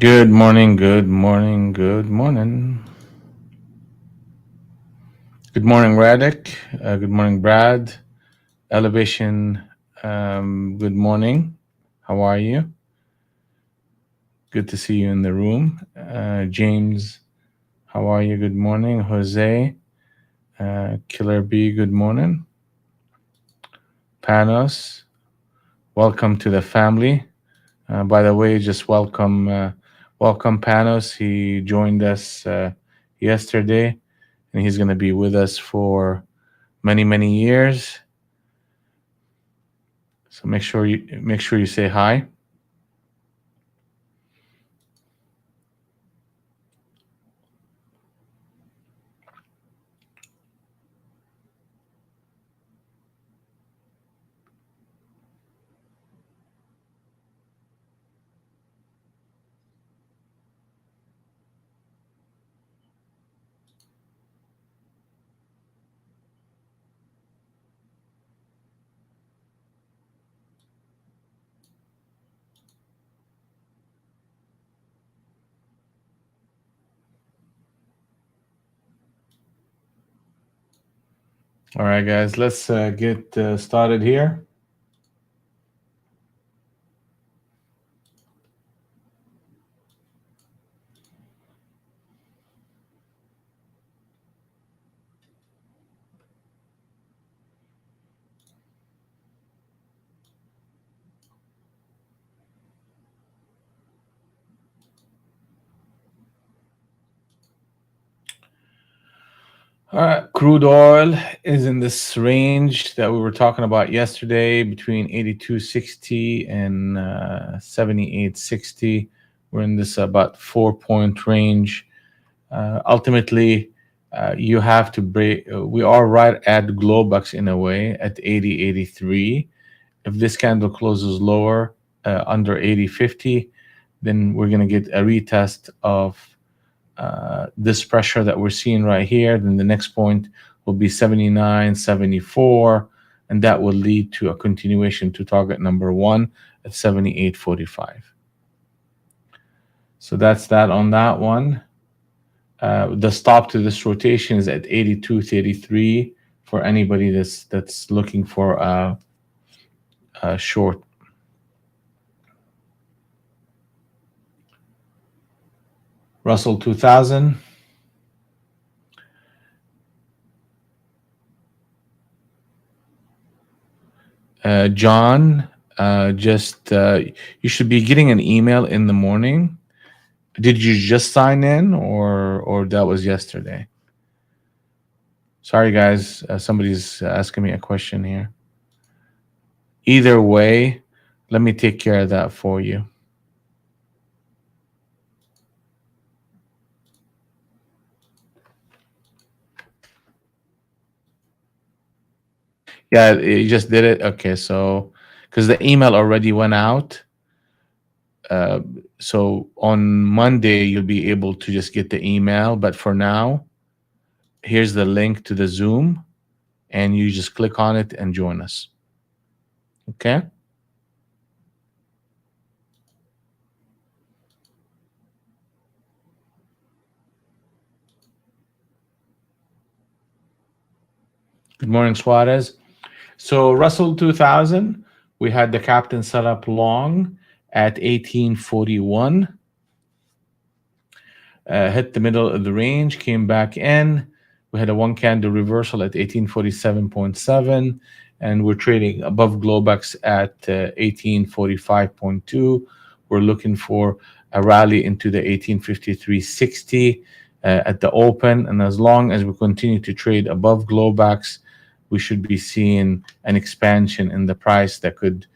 Good morning, good morning, good morning. Good morning, Radek. Good morning, Brad. Elevation, good morning. How are you? Good to see you in the room. James, how are you? Good morning. Jose, Killer B, good morning. Panos, welcome to the family. By the way, just welcome Panos. He joined us yesterday, and he's going to be with us for many years. So make sure you say hi. All right, guys, let's get started here. All right, crude oil is in this range that we were talking about yesterday, between 82.60 and 78.60. We're in this about 4-point range. Ultimately, you have to break. We are right at Globex in a way at 80.83. If this candle closes lower, under 80.50, then we're going to get a retest of this pressure that we're seeing right here. Then the next point will be 79.74, and that will lead to a continuation to target number one at 78.45. So that's that on that one. The stop to this rotation is at 82.33 for anybody that's looking for a short. Russell 2000. John, you should be getting an email in the morning. Did you just sign in, or that was yesterday? Sorry, guys. Somebody's asking me a question here. Either way, let me take care of that for you. Yeah, you just did it. Okay, so because the email already went out, so on Monday you'll be able to just get the email. But for now, here's the link to the Zoom, and you just click on it and join us. Okay. Good morning, Suarez. So Russell 2000, we had the captain set up long at 1841. Hit the middle of the range, came back in. We had a one candle reversal at 1847.7, and we're trading above Globex at 1845.2. We're looking for a rally into the 1853.60 at the open, and as long as we continue to trade above Globex, we should be seeing an expansion in the price that could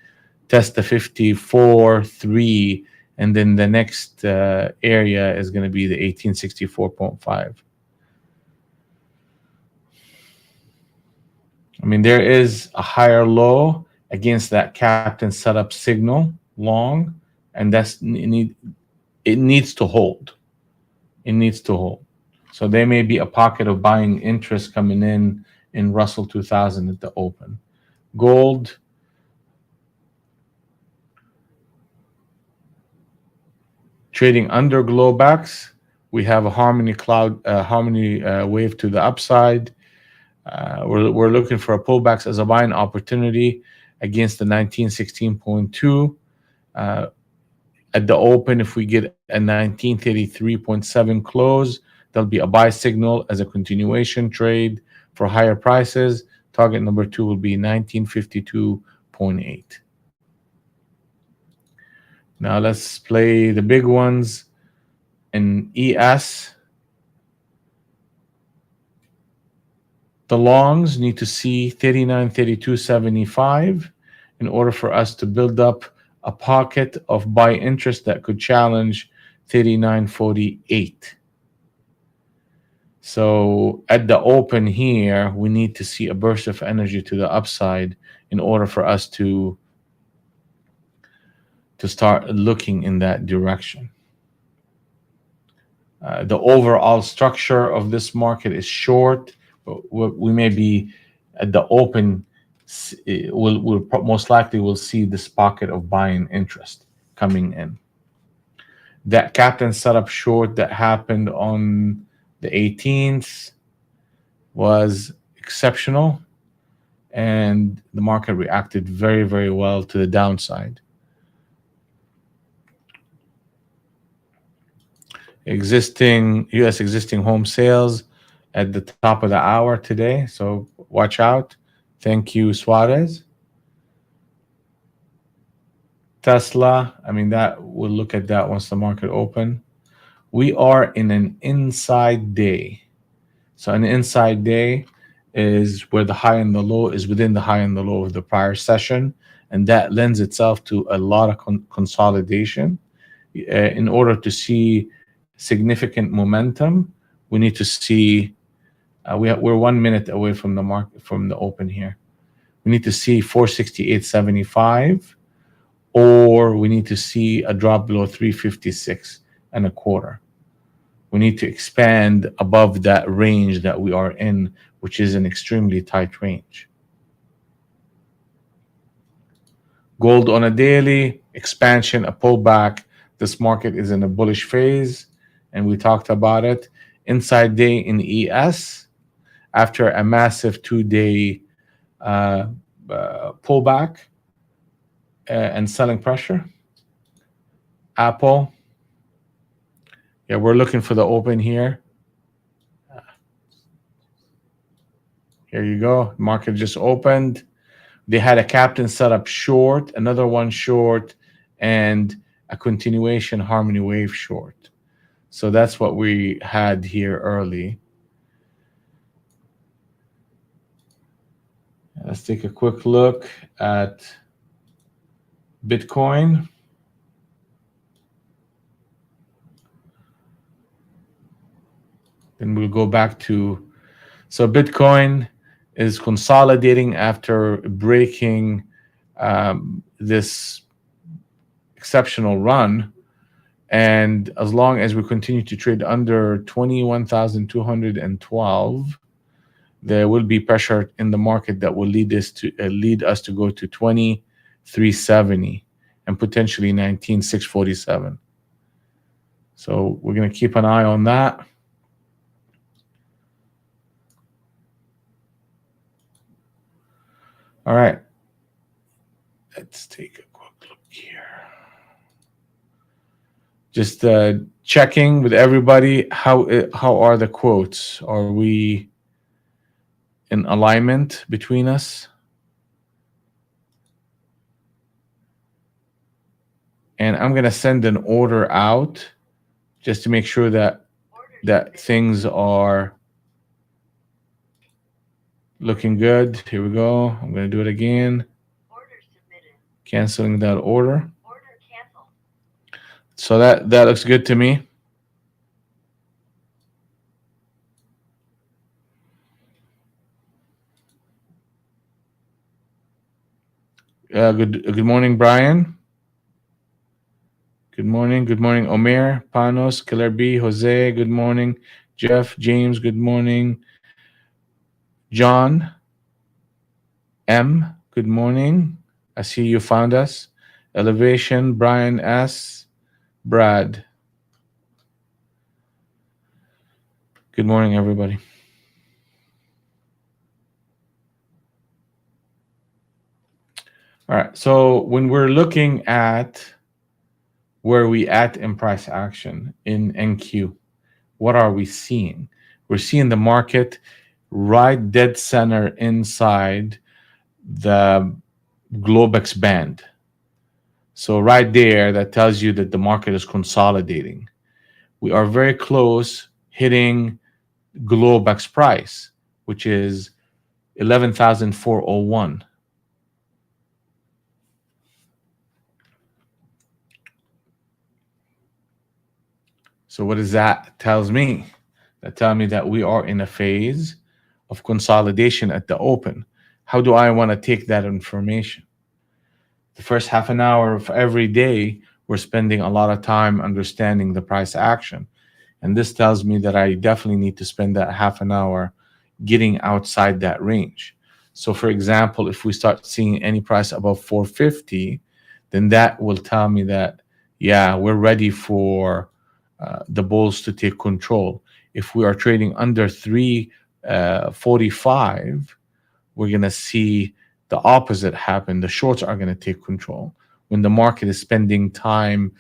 test the 54.3, and then the next area is going to be the 1864.5. I mean, there is a higher low against that captain setup signal long, and it needs to hold. It needs to hold. So there may be a pocket of buying interest coming in Russell 2000 at the open. Gold, Trading under Globex, we have a harmony wave to the upside. We're looking for a pullbacks as a buying opportunity against the 1916.2. At the open, if we get a 1933.7 close, there'll be a buy signal as a continuation trade for higher prices. Target number 2 will be 1952.8. Now let's play the big ones. In ES, the longs need to see 39.3275 in order for us to build up a pocket of buy interest that could challenge 39.48. So at the open here, we need to see a burst of energy to the upside in order for us to start looking in that direction. The overall structure of this market is short. We may be at the open. We'll most likely will see this pocket of buying interest coming in. That captain setup short that happened on the 18th was exceptional, and the market reacted very, very well to the downside. U.S. existing home sales at the top of the hour today, so watch out. Thank you, Suarez. Tesla, that we'll look at that once the market open. We are in an inside day. So an inside day is where the high and the low is within the high and the low of the prior session, and that lends itself to a lot of consolidation. In order to see significant momentum, we need to see we're 1 minute away from the market, from the open here. We need to see 468.75, or we need to see a drop below 356.25. We need to expand above that range that we are in, which is an extremely tight range. Gold on a daily, expansion, a pullback. This market is in a bullish phase, and we talked about it. Inside day in ES, after a massive 2-day pullback and selling pressure. Apple, we're looking for the open here. Here you go. Market just opened. They had a captain set up short, another one short, and a continuation harmony wave short. So that's what we had here early. Let's take a quick look at Bitcoin. Then we'll go back to, so Bitcoin is consolidating after breaking this exceptional run. And as long as we continue to trade under 21,212, there will be pressure in the market that will lead us to go to 2370 and potentially 19,647. So we're going to keep an eye on that. All right. Let's take a quick look here. Just checking with everybody, how are the quotes? Are we in alignment between us? And I'm going to send an order out just to make sure that things are looking good. Here we go. I'm going to do it again. Order submitted. Canceling that order. Order canceled. So that looks good to me. Good morning, Brian. Good morning, Omer, Panos, Killer B, Jose. Good morning, Jeff, James. Good morning, John M. Good morning. I see you found us. Elevation, Brian S. Brad. Good morning, everybody. All right. So when we're looking at where we at in price action in NQ, what are we seeing? We're seeing the market right dead center inside the Globex band. So right there, that tells you that the market is consolidating. We are very close hitting Globex price, which is 11,401. So what does that tells me? That tell me that we are in a phase of consolidation at the open. How do I want to take that information? The first half an hour of every day, we're spending a lot of time understanding the price action. And this tells me that I definitely need to spend that half an hour getting outside that range. So, for example, if we start seeing any price above 450, then that will tell me that, yeah, we're ready for the bulls to take control. If we are trading under 345, we're going to see the opposite happen. The shorts are going to take control. When the market is spending time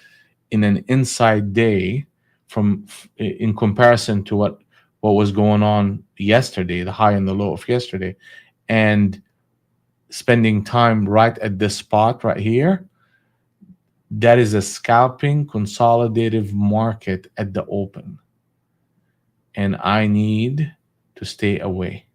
in an inside day from in comparison to what was going on yesterday, the high and the low of yesterday, and spending time right at this spot right here, that is a scalping consolidative market at the open, and I need to stay away.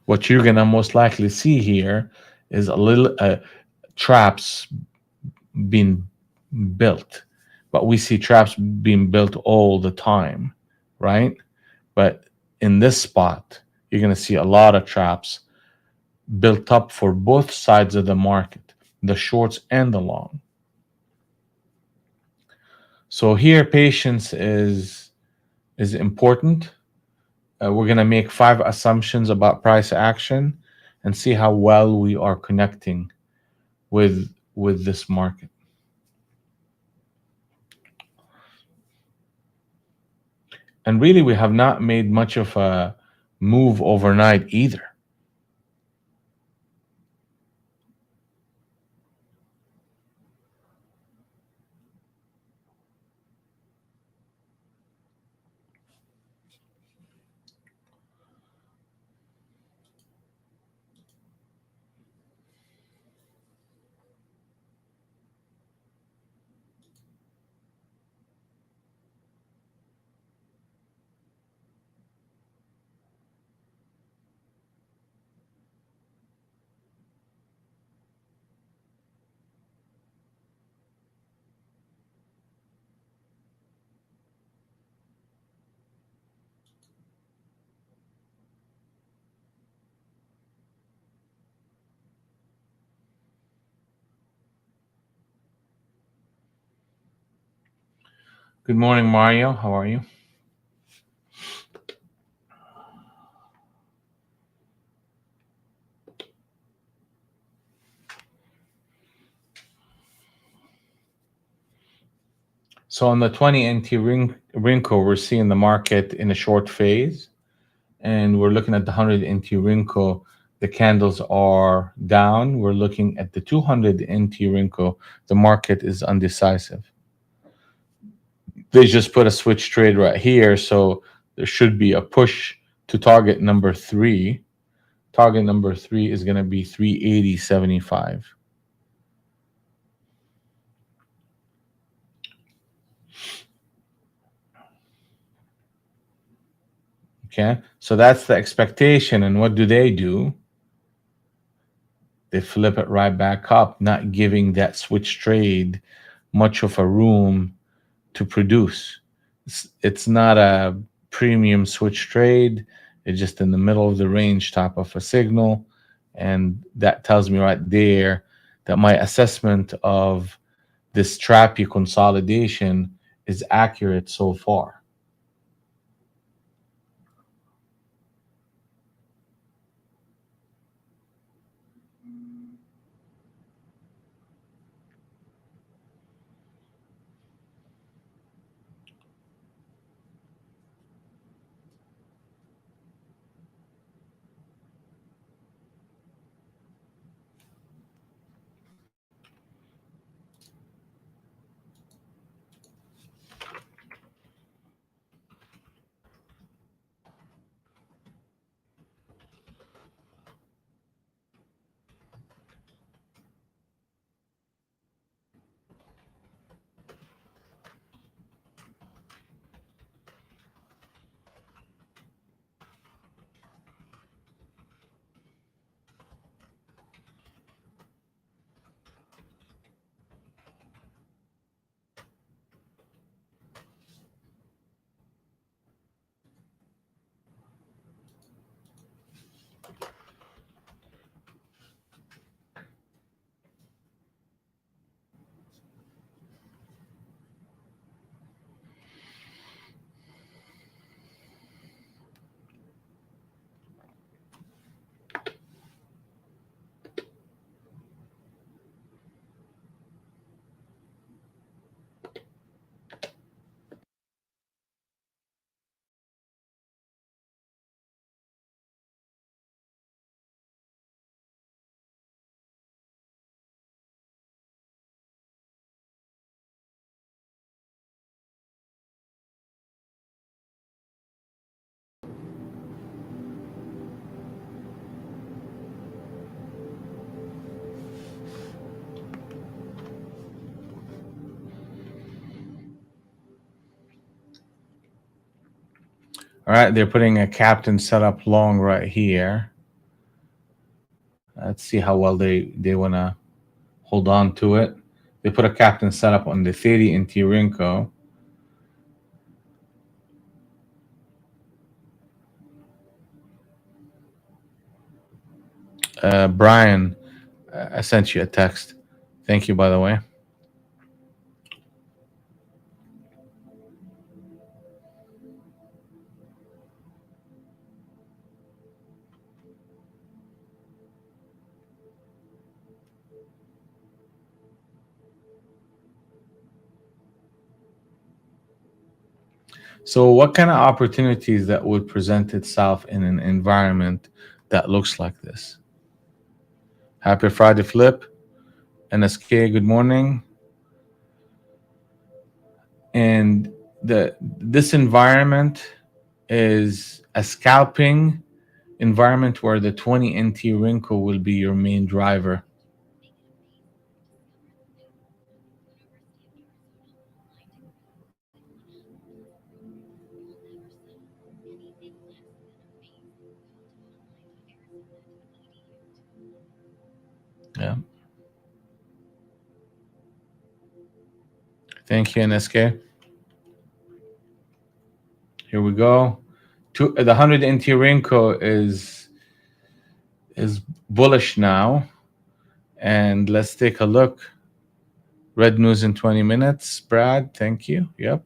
What you're gonna most likely see here is a little traps being built, but we see traps being built all the time, right? But in this spot, you're going to see a lot of traps built up for both sides of the market, the shorts and the long. So here, patience is important. We're going to make 5 assumptions about price action and see how well we are connecting with this market. And really, we have not made much of a move overnight either. Good morning, Mario. How are you? So on the 20 NT Rinko, we're seeing the market in a short phase, and we're looking at the 100 NT Rinko. The candles are down. We're looking at the 200 NT Rinko. The market is undecisive. They just put a switch trade right here, so there should be a push to target number 3. Target number 3 is going to be 380.75. Okay, so that's the expectation. And what do? They flip it right back up, not giving that switch trade much of a room to produce. It's not a premium switch trade. It's just in the middle of the range type of a signal. And that tells me right there that my assessment of this trappy consolidation is accurate so far. All right, they're putting a captain setup long right here. Let's see how well they want to hold on to it. They put a captain setup on the 30 in Tirinko. Brian, I sent you a text. Thank you, by the way. So, what kind of opportunities that would present itself in an environment that looks like this? Happy Friday, Flip. NSK, good morning. And this environment is a scalping environment where the 20 NT wrinkle will be your main driver. Yeah. Thank you, NSK. Here we go. The 100 NT wrinkle is bullish now. And let's take a look. Red news in 20 minutes. Brad, thank you. Yep.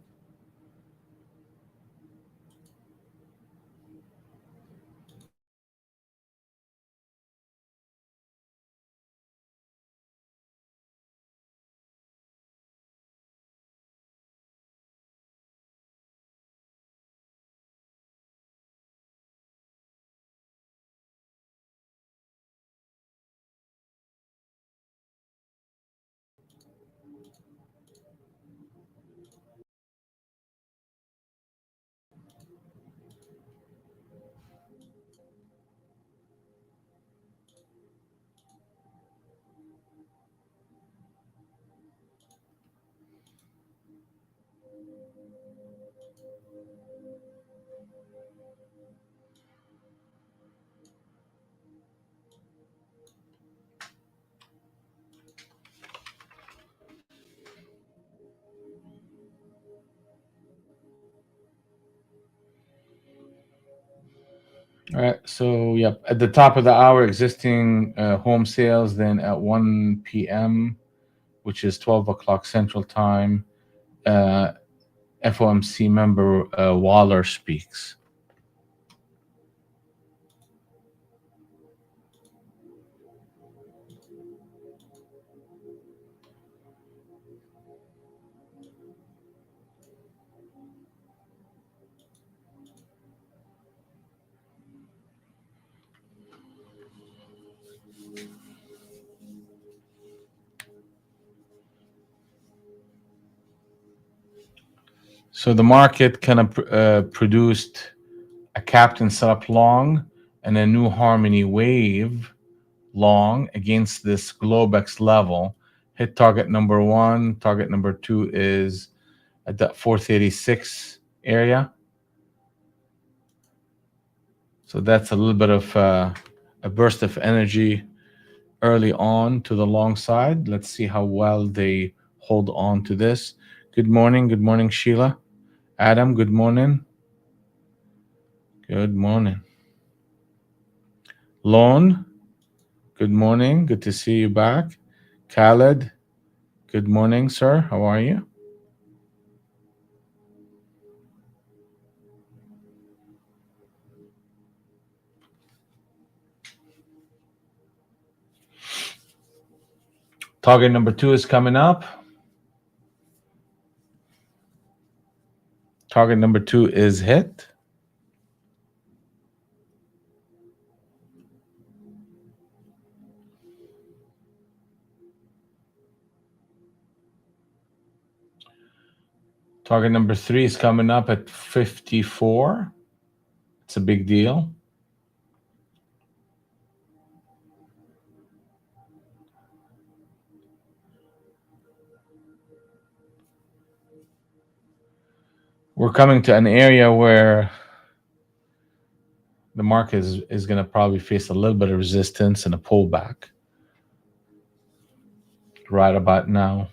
All right. So, yep. At the top of the hour, existing home sales. Then at 1 p.m., which is 12 o'clock Central Time, uh, FOMC member Waller speaks. So the market kind of produced a captain setup long and a new harmony wave long against this Globex level. Hit target number one. Target number two is at that 436 area. So that's a little bit of a burst of energy early on to the long side. Let's see how well they hold on to this. Good morning. Good morning, Sheila. Adam, good morning. Good morning. Lone, good morning. Good to see you back. Khaled, good morning, sir. How are you? Target number two is coming up. Target number two is hit. Target number three is coming up at 54. It's a big deal. We're coming to an area where the market is going to probably face a little bit of resistance and a pullback right about now.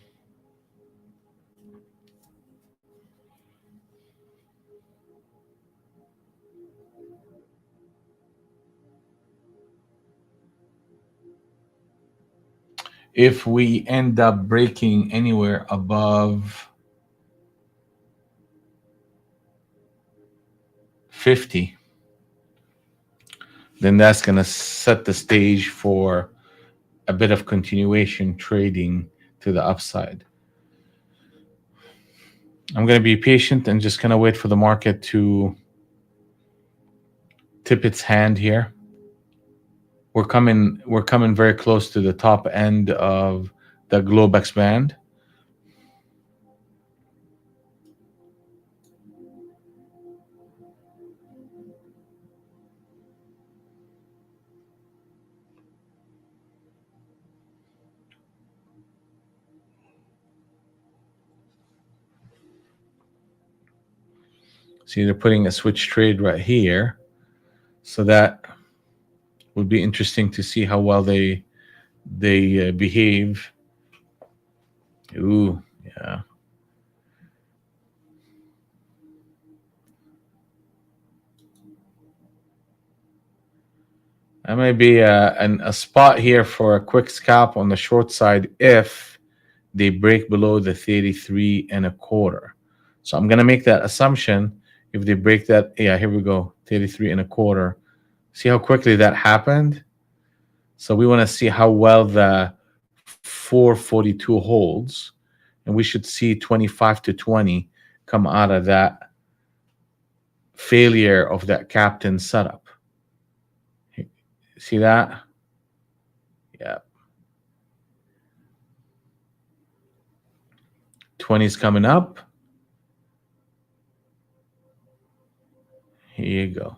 If we end up breaking anywhere above 50, then that's going to set the stage for a bit of continuation trading to the upside. I'm going to be patient and just going to wait for the market to tip its hand here. We're coming very close to the top end of the Globex band. See, they're putting a switch trade right here. So that would be interesting to see how well they behave. Ooh, yeah. That may be a spot here for a quick scalp on the short side if they break below the 33 and a quarter. So I'm going to make that assumption. If they break that, yeah, here we go, 33 and a quarter. See how quickly that happened? So we want to see how well the 442 holds. And we should see 25 to 20 come out of that failure of that captain setup. See that? Yeah. 20 is coming up. Here you go.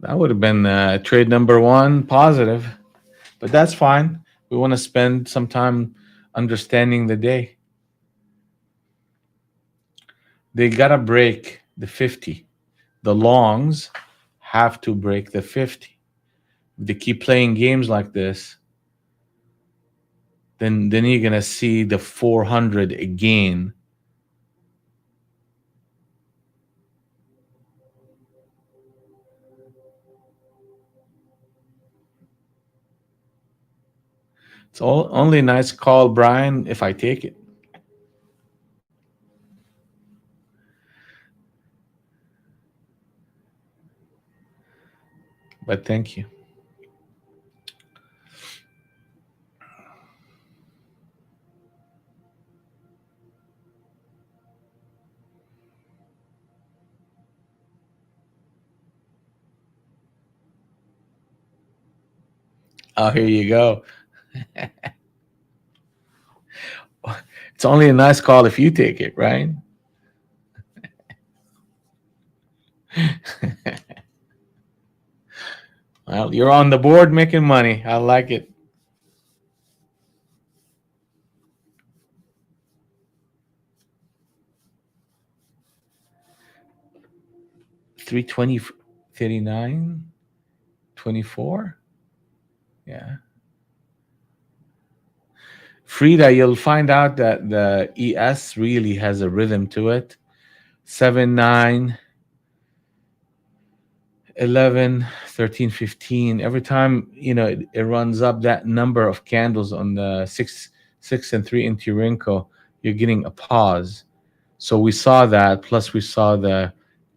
That would have been trade number one positive, but that's fine. We want to spend some time understanding the day. They got to break the 50. The longs have to break the 50. If they keep playing games like this, then you're going to see the 400 again. It's only a nice call, Brian, if I take it. But thank you. Oh, here you go. It's only a nice call if you take it, right? Well, you're on the board making money. I like it. 320, 39, 24. Yeah. Frida, you'll find out that the ES really has a rhythm to it. 7, 9, 11, 13, 15. Every time, it runs up that number of candles on the 6 and 3 into Rinko, you're getting a pause. So we saw that, plus we saw the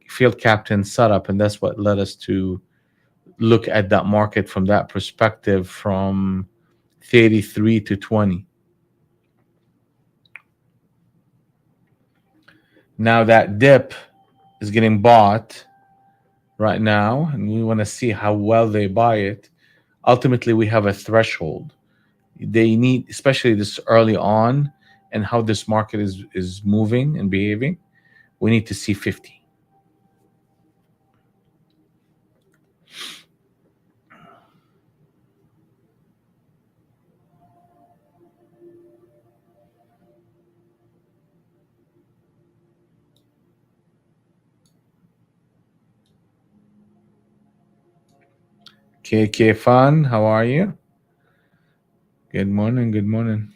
field captain setup, and that's what led us to look at that market from that perspective, from 33 to 20. Now that dip is getting bought right now, and we want to see how well they buy it. Ultimately, we have a threshold. They need, especially this early on, and how this market is moving and behaving, we need to see 50. KK Fun, how are you? Good morning. Good morning.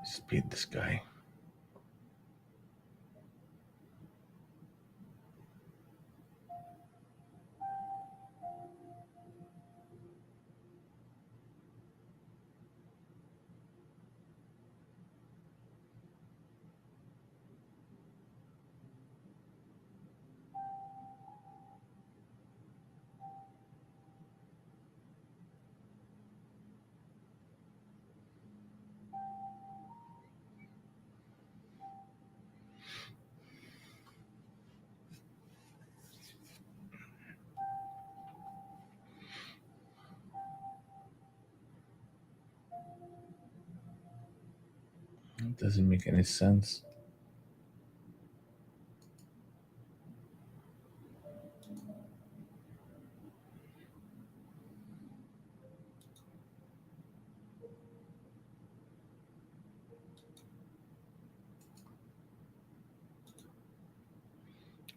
Speed this guy. It doesn't make any sense.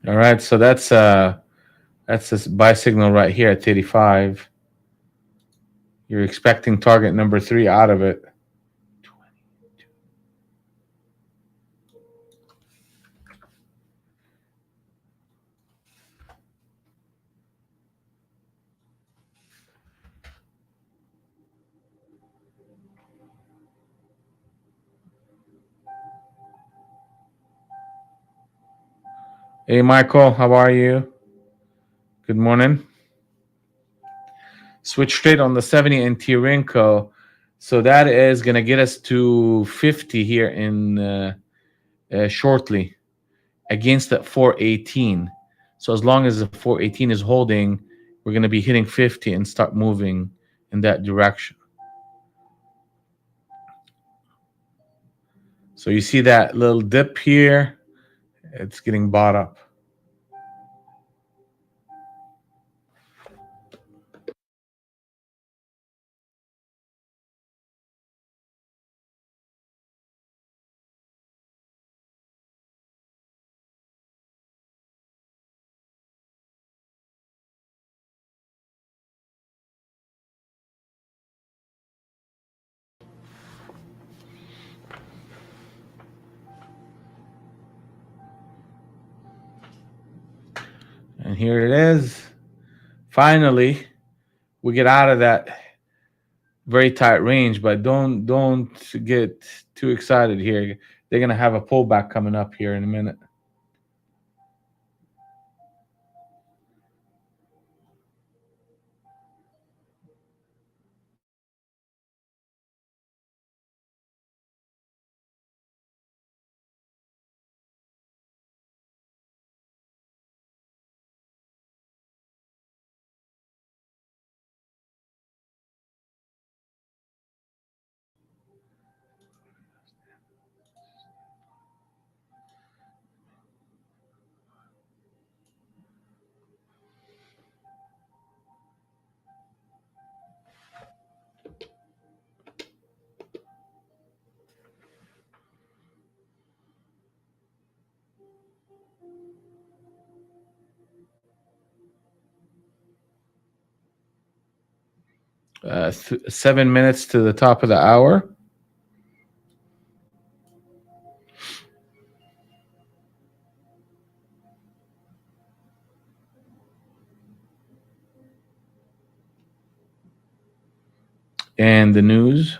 All right, so that's this buy signal right here at 85. You're expecting target number 3 out of it. Hey, Michael, how are you? Good morning. Switch trade on the 70 and Tirinko. So that is going to get us to 50 here in shortly against that 418. So as long as the 418 is holding, we're going to be hitting 50 and start moving in that direction. So you see that little dip here, it's getting bought up. And here it is. Finally, we get out of that very tight range, but don't get too excited here. They're gonna have a pullback coming up here in a minute. Uh, 7 minutes to the top of the hour. And the news.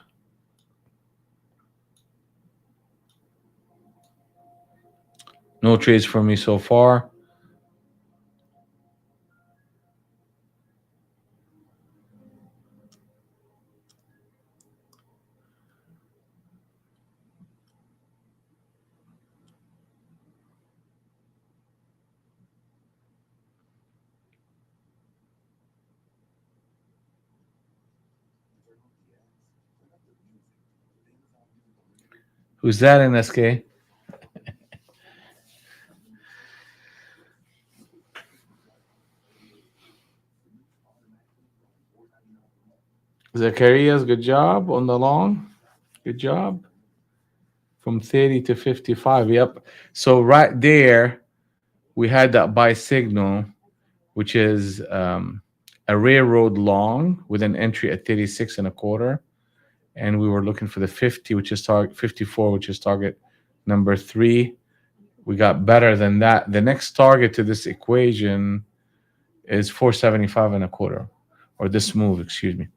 No trades for me so far. Who's that in SK? Zacharias, good job on the long. Good job. From 30 to 55. Yep. So right there, we had that buy signal, which is a railroad long with an entry at 36 and a quarter. And we were looking for the 50, which is target 54, which is target number three. We got better than that. The next target to this equation is 475 and a quarter, or this move, excuse me.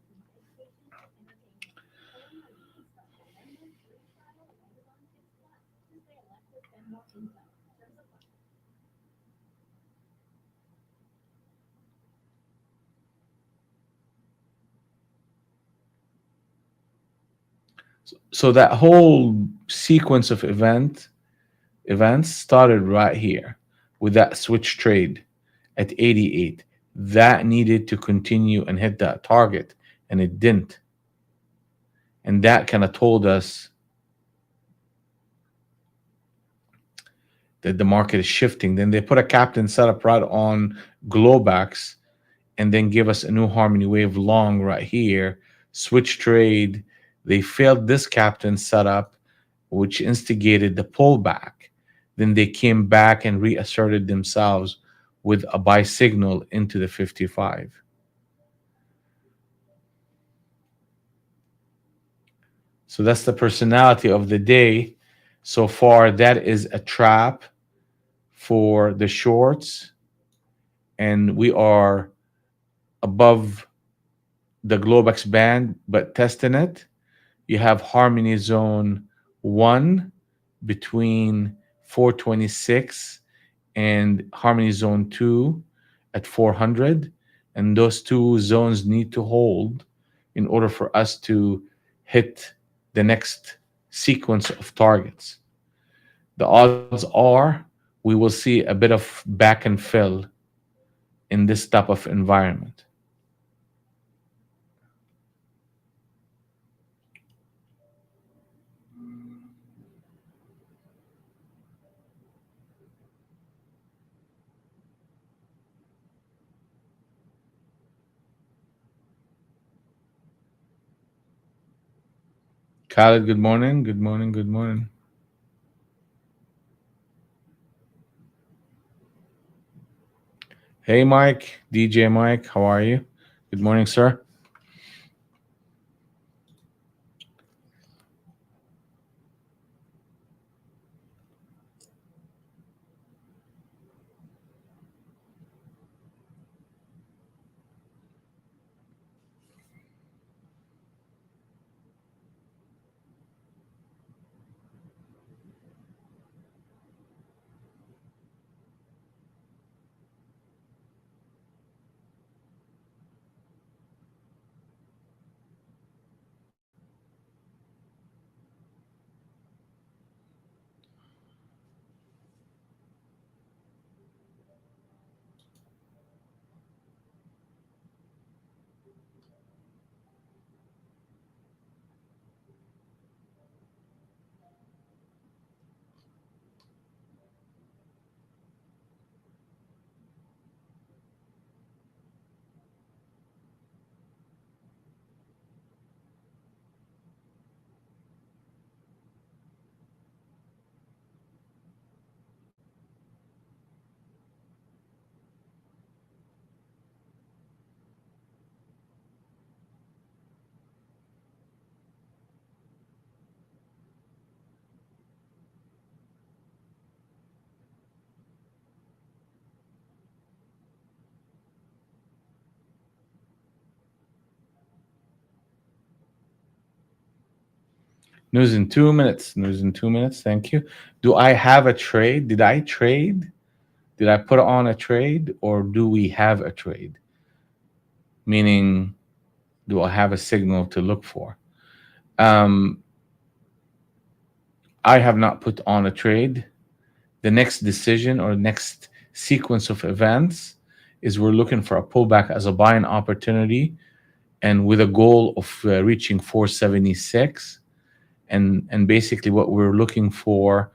So that whole sequence of events started right here with that switch trade at 88. That needed to continue and hit that target, and it didn't. And that kind of told us that the market is shifting. Then they put a captain setup right on Globax and then give us a new harmony wave long right here. Switch trade. They failed this captain setup, which instigated the pullback. Then they came back and reasserted themselves with a buy signal into the 55. So that's the personality of the day. So far, that is a trap for the shorts. And we are above the Globex band, but testing it. You have harmony zone 1 between 426 and harmony zone 2 at 400. And those two zones need to hold in order for us to hit the next sequence of targets. The odds are we will see a bit of back and fill in this type of environment. Khaled, good morning. Good morning. Good morning. Hey, Mike, DJ Mike, how are you? Good morning, sir. News in 2 minutes. News in 2 minutes. Thank you. Do I have a trade? Did I trade? Did I put on a trade, or do we have a trade? Meaning, do I have a signal to look for? Um, I have not put on a trade. The next decision or next sequence of events is we're looking for a pullback as a buying opportunity and with a goal of reaching 476. and basically what we're looking for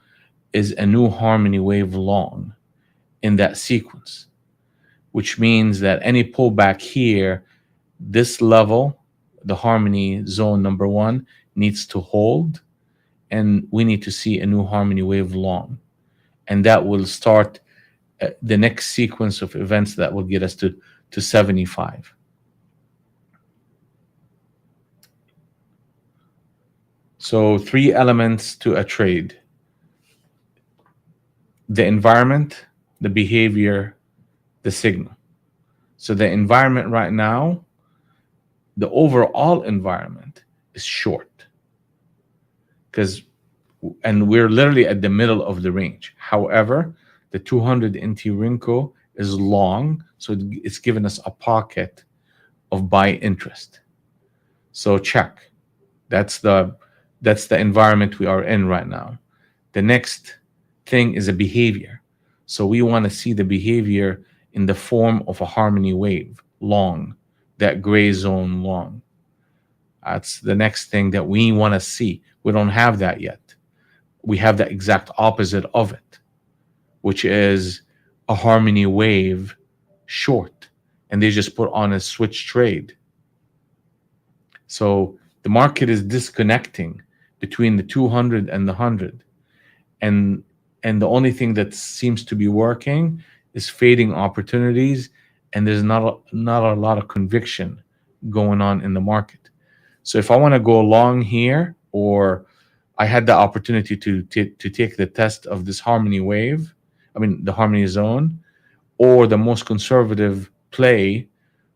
is a new harmony wave long in that sequence, which means that any pullback here, this level, the harmony zone number one, needs to hold, and we need to see a new harmony wave long, and that will start the next sequence of events that will get us to 75. So 3 elements to a trade: the environment, the behavior, the signal. So the environment right now, the overall environment is short, because and we're literally at the middle of the range. However, the 200 NT Rinko is long, so it's given us a pocket of buy interest. So check. That's the environment we are in right now. The next thing is a behavior. So we want to see the behavior in the form of a harmony wave, long, that gray zone long. That's the next thing that we want to see. We don't have that yet. We have the exact opposite of it, which is a harmony wave short, and they just put on a switch trade. So the market is disconnecting between the 200 and the 100, and the only thing that seems to be working is fading opportunities, and there's not a lot of conviction going on in the market. So if I want to go long here, or I had the opportunity to take the test of this harmony wave, I mean the harmony zone, or the most conservative play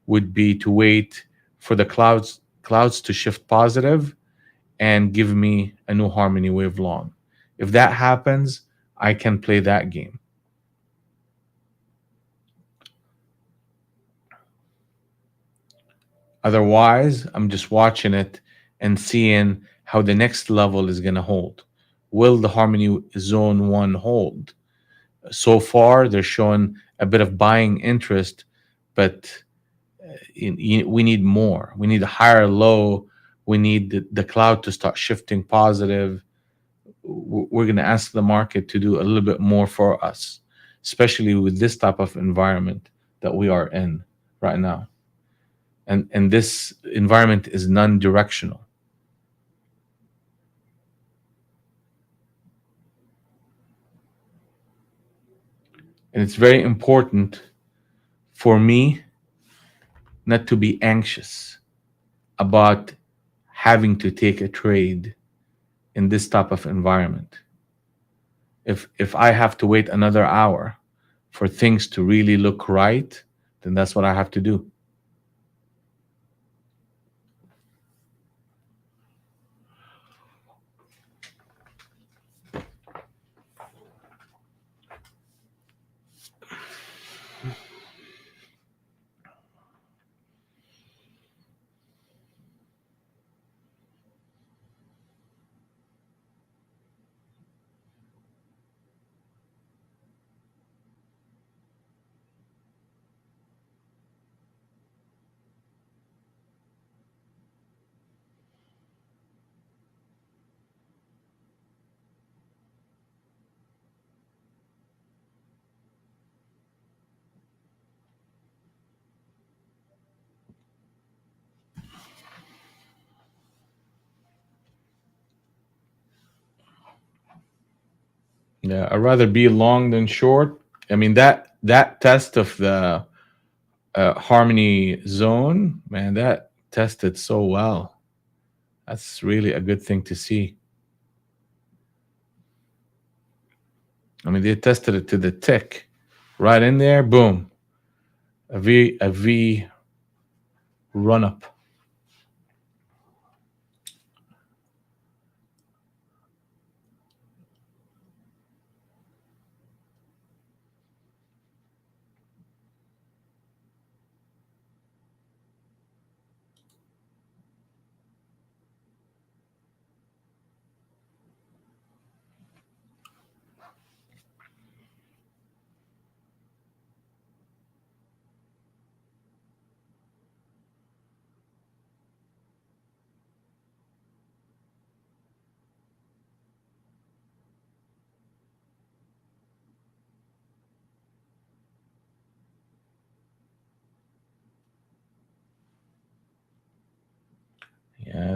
would be to wait for the clouds to shift positive and give me a new harmony wave long. If that happens, I can play that game. Otherwise, I'm just watching it and seeing how the next level is going to hold. Will the harmony zone 1 hold? So far, they're showing a bit of buying interest, but we need more. We need a higher low. We need the cloud to start shifting positive. We're going to ask the market to do a little bit more for us, especially with this type of environment that we are in right now. And this environment is non-directional. And it's very important for me not to be anxious about having to take a trade in this type of environment. If I have to wait another hour for things to really look right, then that's what I have to do. Yeah, I'd rather be long than short. I mean, that test of the harmony zone, man, that tested so well. That's really a good thing to see. I mean, they tested it to the tick, right in there, boom, a V run up.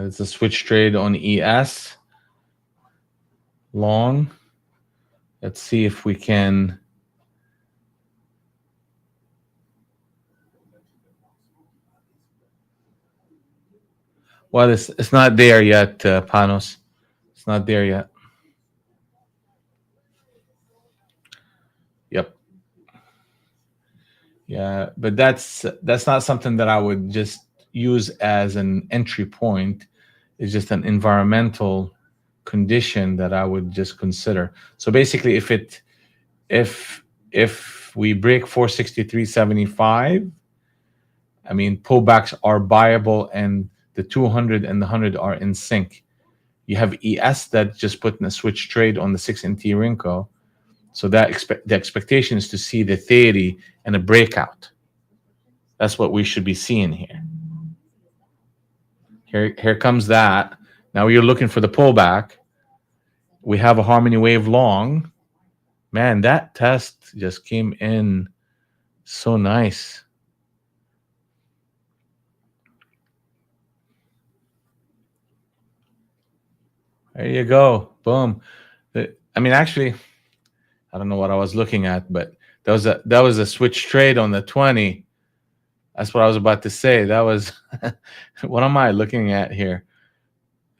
It's a switch trade on ES long. Let's see if we can. Well, it's not there yet, Panos. It's not there yet. Yep. Yeah, but that's not something that I would just use as an entry point. It's just an environmental condition that I would just consider. So basically, if we break 463.75, I mean pullbacks are buyable, and the 200 and the 100 are in sync. You have ES that just put in a switch trade on the 6NT Rinko. So that the expectation is to see the 30 and a breakout. That's what we should be seeing here. Here comes that. Now you're looking for the pullback. We have a harmony wave long. Man, that test just came in so nice. There you go. Boom. I mean, actually, I don't know what I was looking at, but that was a switch trade on the 20. That's what I was about to say. That was what am I looking at here?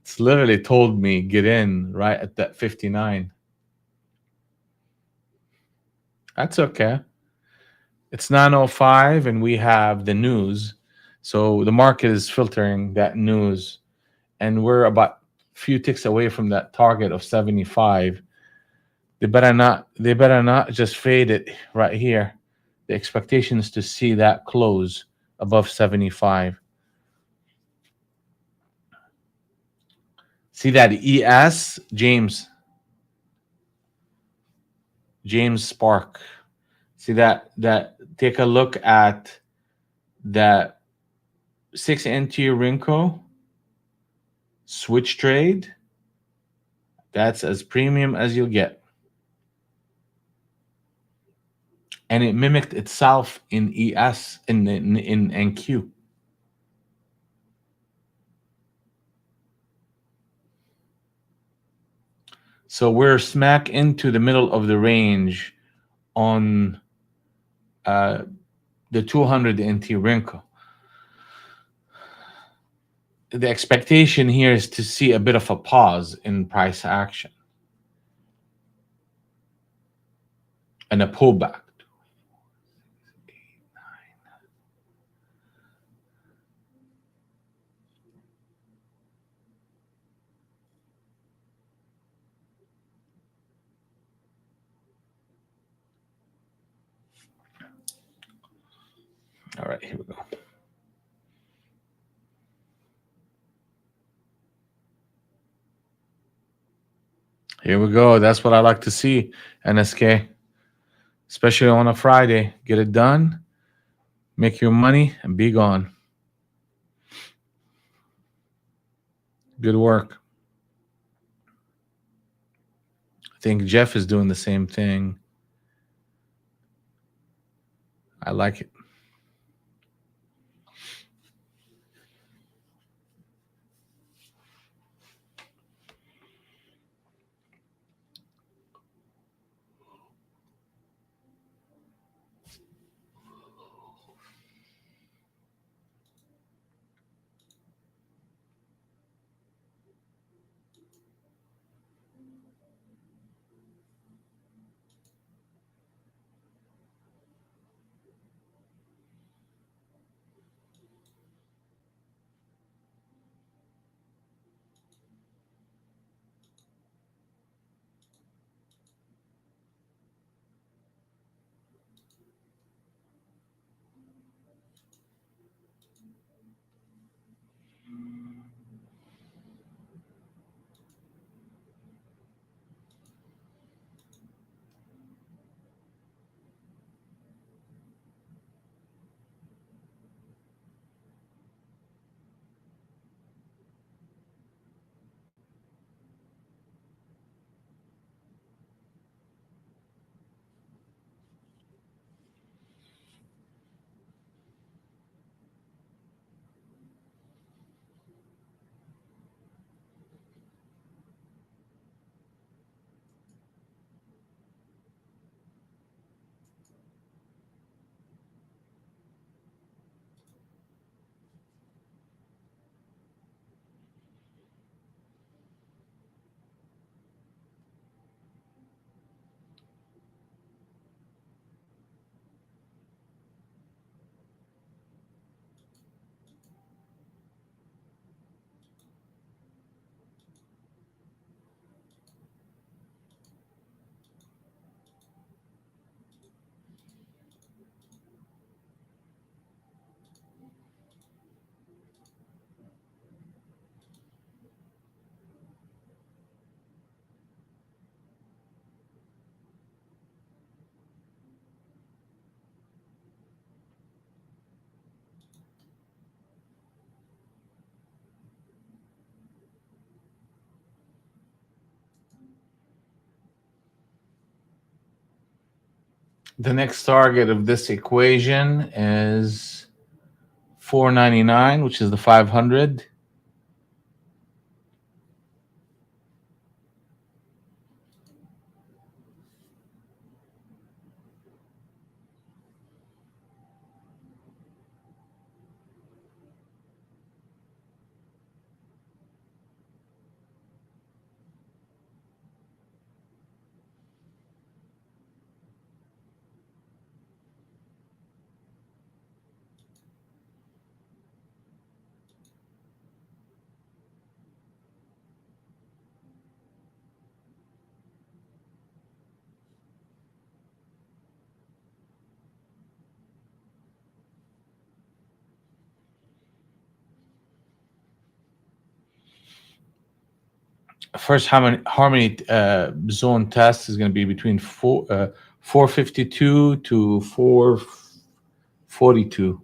It's literally told me get in right at that 59. That's okay. It's 9:05 and we have the news. So the market is filtering that news, and we're about a few ticks away from that target of 75. They better not just fade it right here. The expectation is to see that close above 75. See that ES, James Spark. See that take a look at that 6NT Rinko switch trade. That's as premium as you'll get. And it mimicked itself in ES in NQ. So we're smack into the middle of the range on the 200 NT Rinko. The expectation here is to see a bit of a pause in price action and a pullback. All right, here we go. Here we go. That's what I like to see, NSK. Especially on a Friday. Get it done, make your money, and be gone. Good work. I think Jeff is doing the same thing. I like it. The next target of this equation is 499, which is the 500. First harmony zone test is going to be between 452 to 442.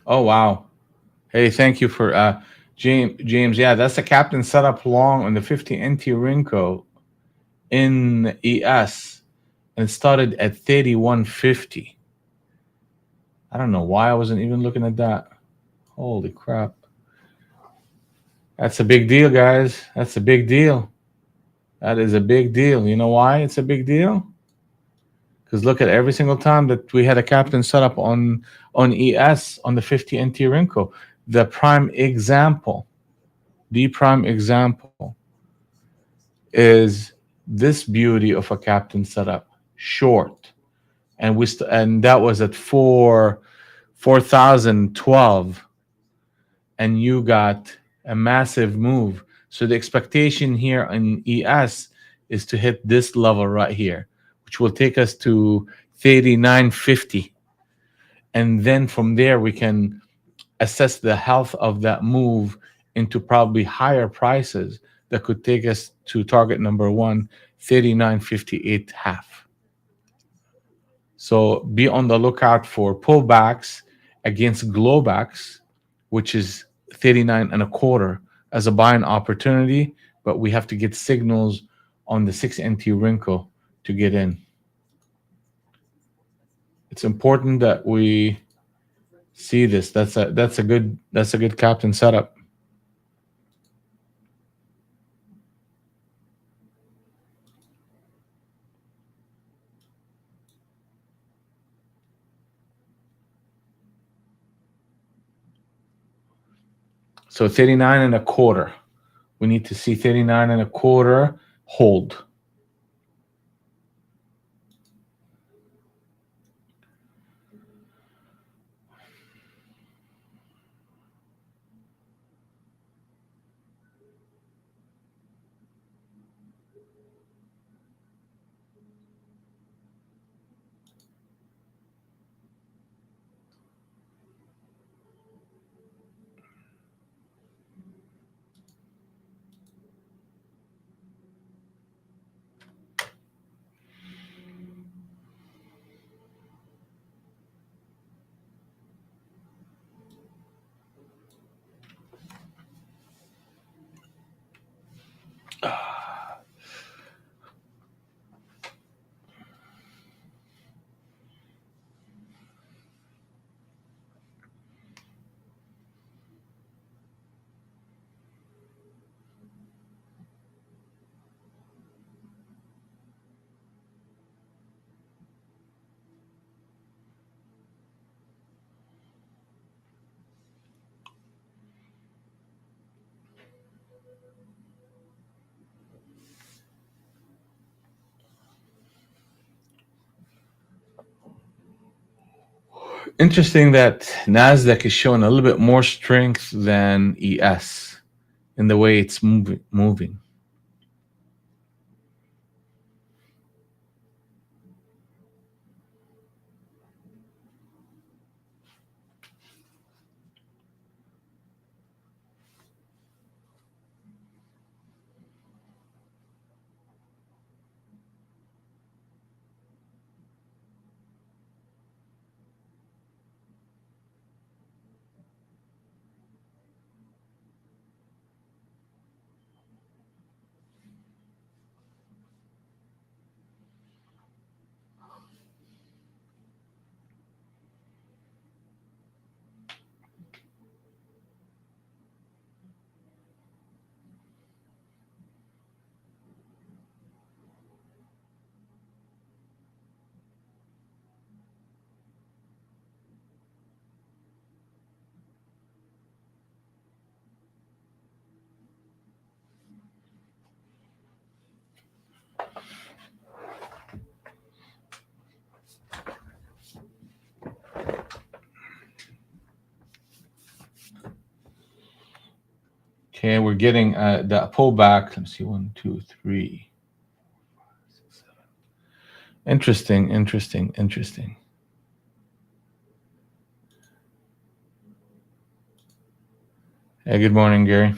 Oh wow! Hey, thank you for James. James, yeah, that's the captain setup long on the 50 NT Rinco in ES, and it started at 3150. I don't know why I wasn't even looking at that. Holy crap! That's a big deal, guys. That's a big deal. That is a big deal. You know why it's a big deal? Because look at every single time that we had a captain set up on ES on the 50 NT Rinco, the prime example, the prime example is this beauty of a captain setup, short, and and that was at 4012, and you got a massive move. So the expectation here in ES is to hit this level right here, which will take us to 3950. And then from there, we can assess the health of that move into probably higher prices that could take us to target number one, 3958 half. So be on the lookout for pullbacks against glowbacks, which is 39 and a quarter as a buying opportunity, but we have to get signals on the 6 NT wrinkle to get in. It's important that we see this. That's a good captain setup. So 39 and a quarter. We need to see 39 and a quarter hold. Interesting that NASDAQ is showing a little bit more strength than ES in the way it's moving. Okay, we're getting the pullback. Let me see, 1, 2, 3. Interesting, interesting, interesting. Hey, good morning, Gary.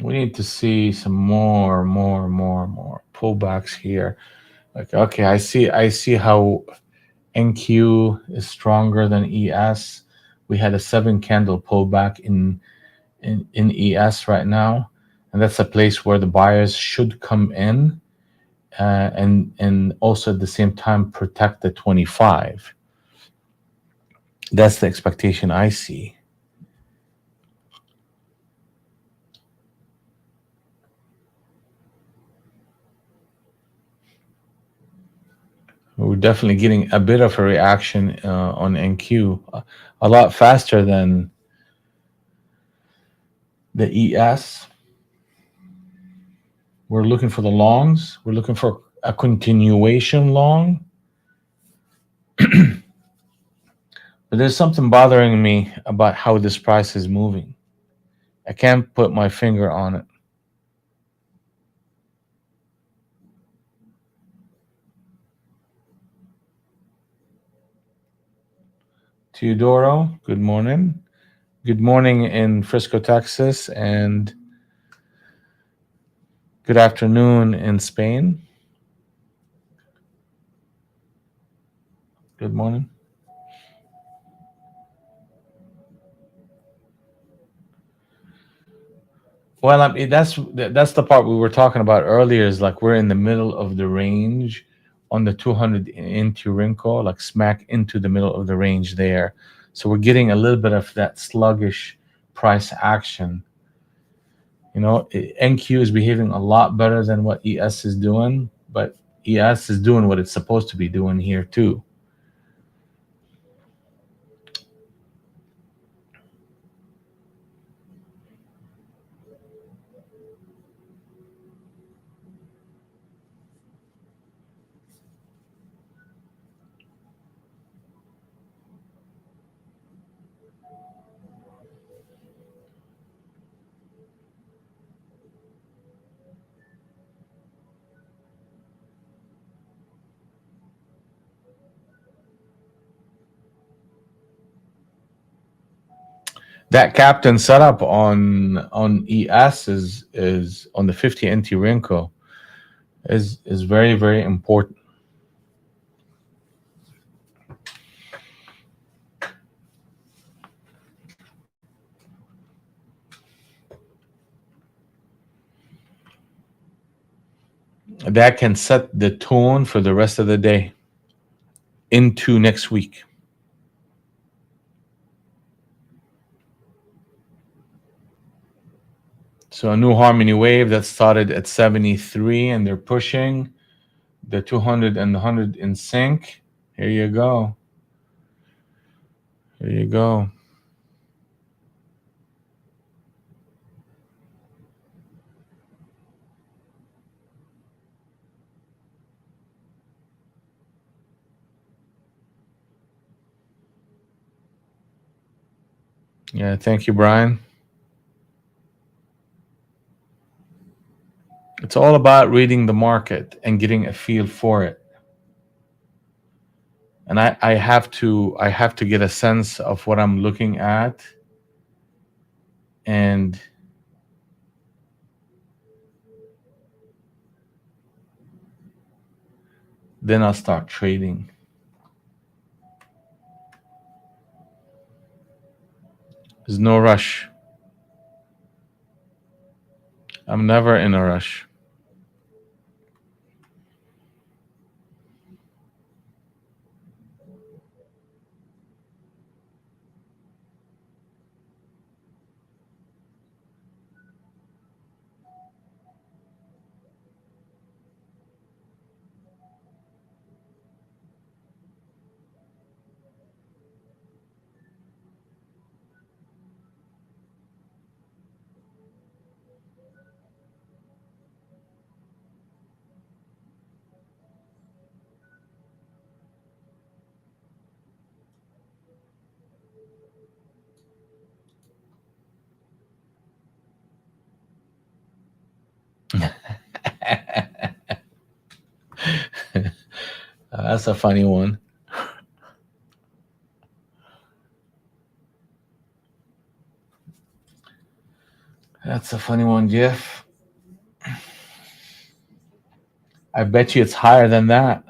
We need to see some more pullbacks here. Like, okay, I see how NQ is stronger than ES. We had a 7 candle pullback in ES right now, and that's a place where the buyers should come in, and also at the same time protect the 25. That's the expectation I see. We're definitely getting a bit of a reaction on NQ, a lot faster than the ES. We're looking for the longs. We're looking for a continuation long. But there's something bothering me about how this price is moving. I can't put my finger on it. Teodoro, good morning. Good morning in Frisco, Texas, and good afternoon in Spain. Good morning. Well, I mean, that's the part we were talking about earlier. Is like we're in the middle of the range on the 200 into Rinco, like smack into the middle of the range there. So we're getting a little bit of that sluggish price action. NQ is behaving a lot better than what ES is doing, but ES is doing what it's supposed to be doing here too. That captain setup on ES is on the 50 NT Renko is very, very important. That can set the tone for the rest of the day into next week. So a new harmony wave that started at 73 and they're pushing the 200 and the 100 in sync. Here you go. Here you go. Yeah, thank you, Brian. It's all about reading the market and getting a feel for it. And I have to get a sense of what I'm looking at, and then I'll start trading. There's no rush. I'm never in a rush. That's a funny one. That's a funny one, Jeff. I bet you it's higher than that.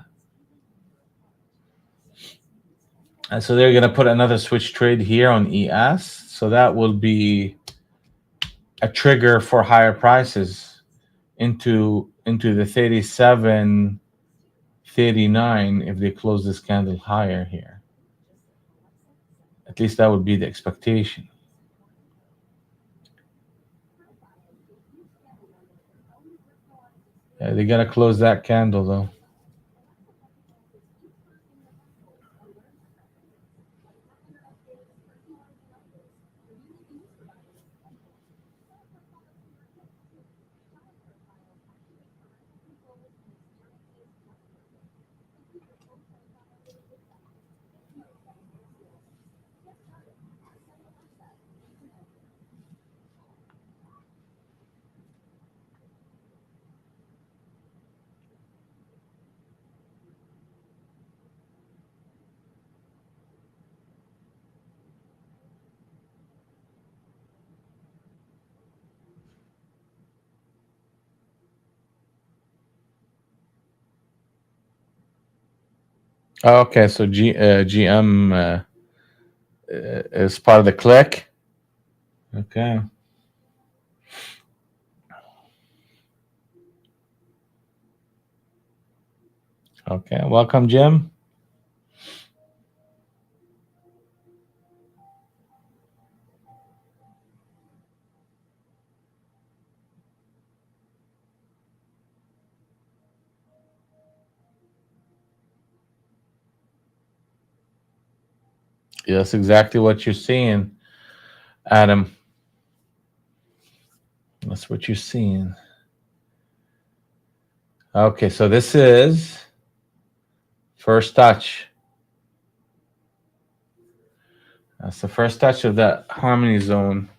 And so they're going to put another switch trade here on ES. So that will be a trigger for higher prices into the 37, 39 if they close this candle higher here. At least that would be the expectation. Yeah, they got to close that candle though. Oh, okay, so GM is part of the click. Okay. Okay. Welcome, Jim. That's exactly what you're seeing, Adam. That's what you're seeing. Okay, so this is first touch. That's the first touch of that harmony zone.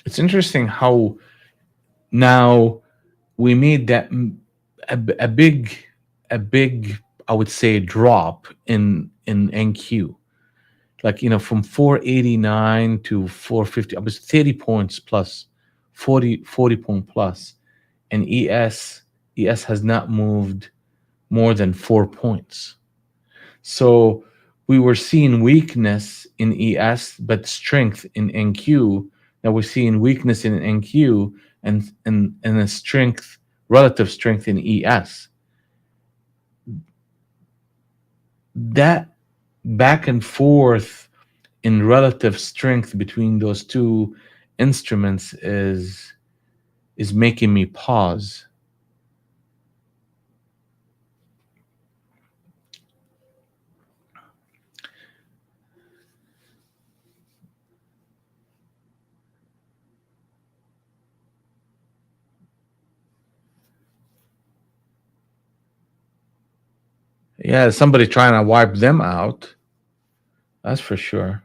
It's interesting how now we made that a big, a big, I would say, drop in NQ. Like, from 489 to 450, I was 30 points plus, 40 point plus, and ES has not moved more than 4 points. So we were seeing weakness in ES, but strength in NQ. Now we're seeing weakness in NQ and a strength, relative strength in ES. That back and forth in relative strength between those two instruments is making me pause. Yeah, somebody trying to wipe them out. That's for sure.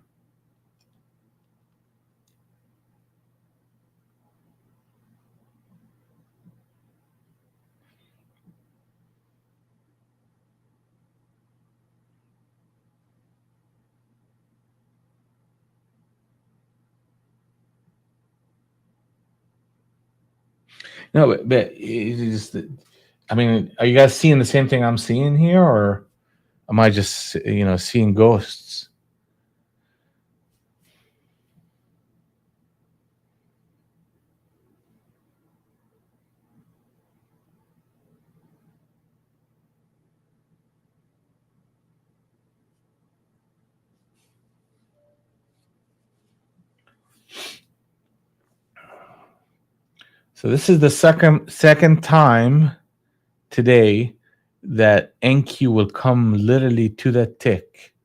No, but it is. I mean, are you guys seeing the same thing I'm seeing here, or am I just seeing ghosts? So this is the second time today that NQ will come literally to the tick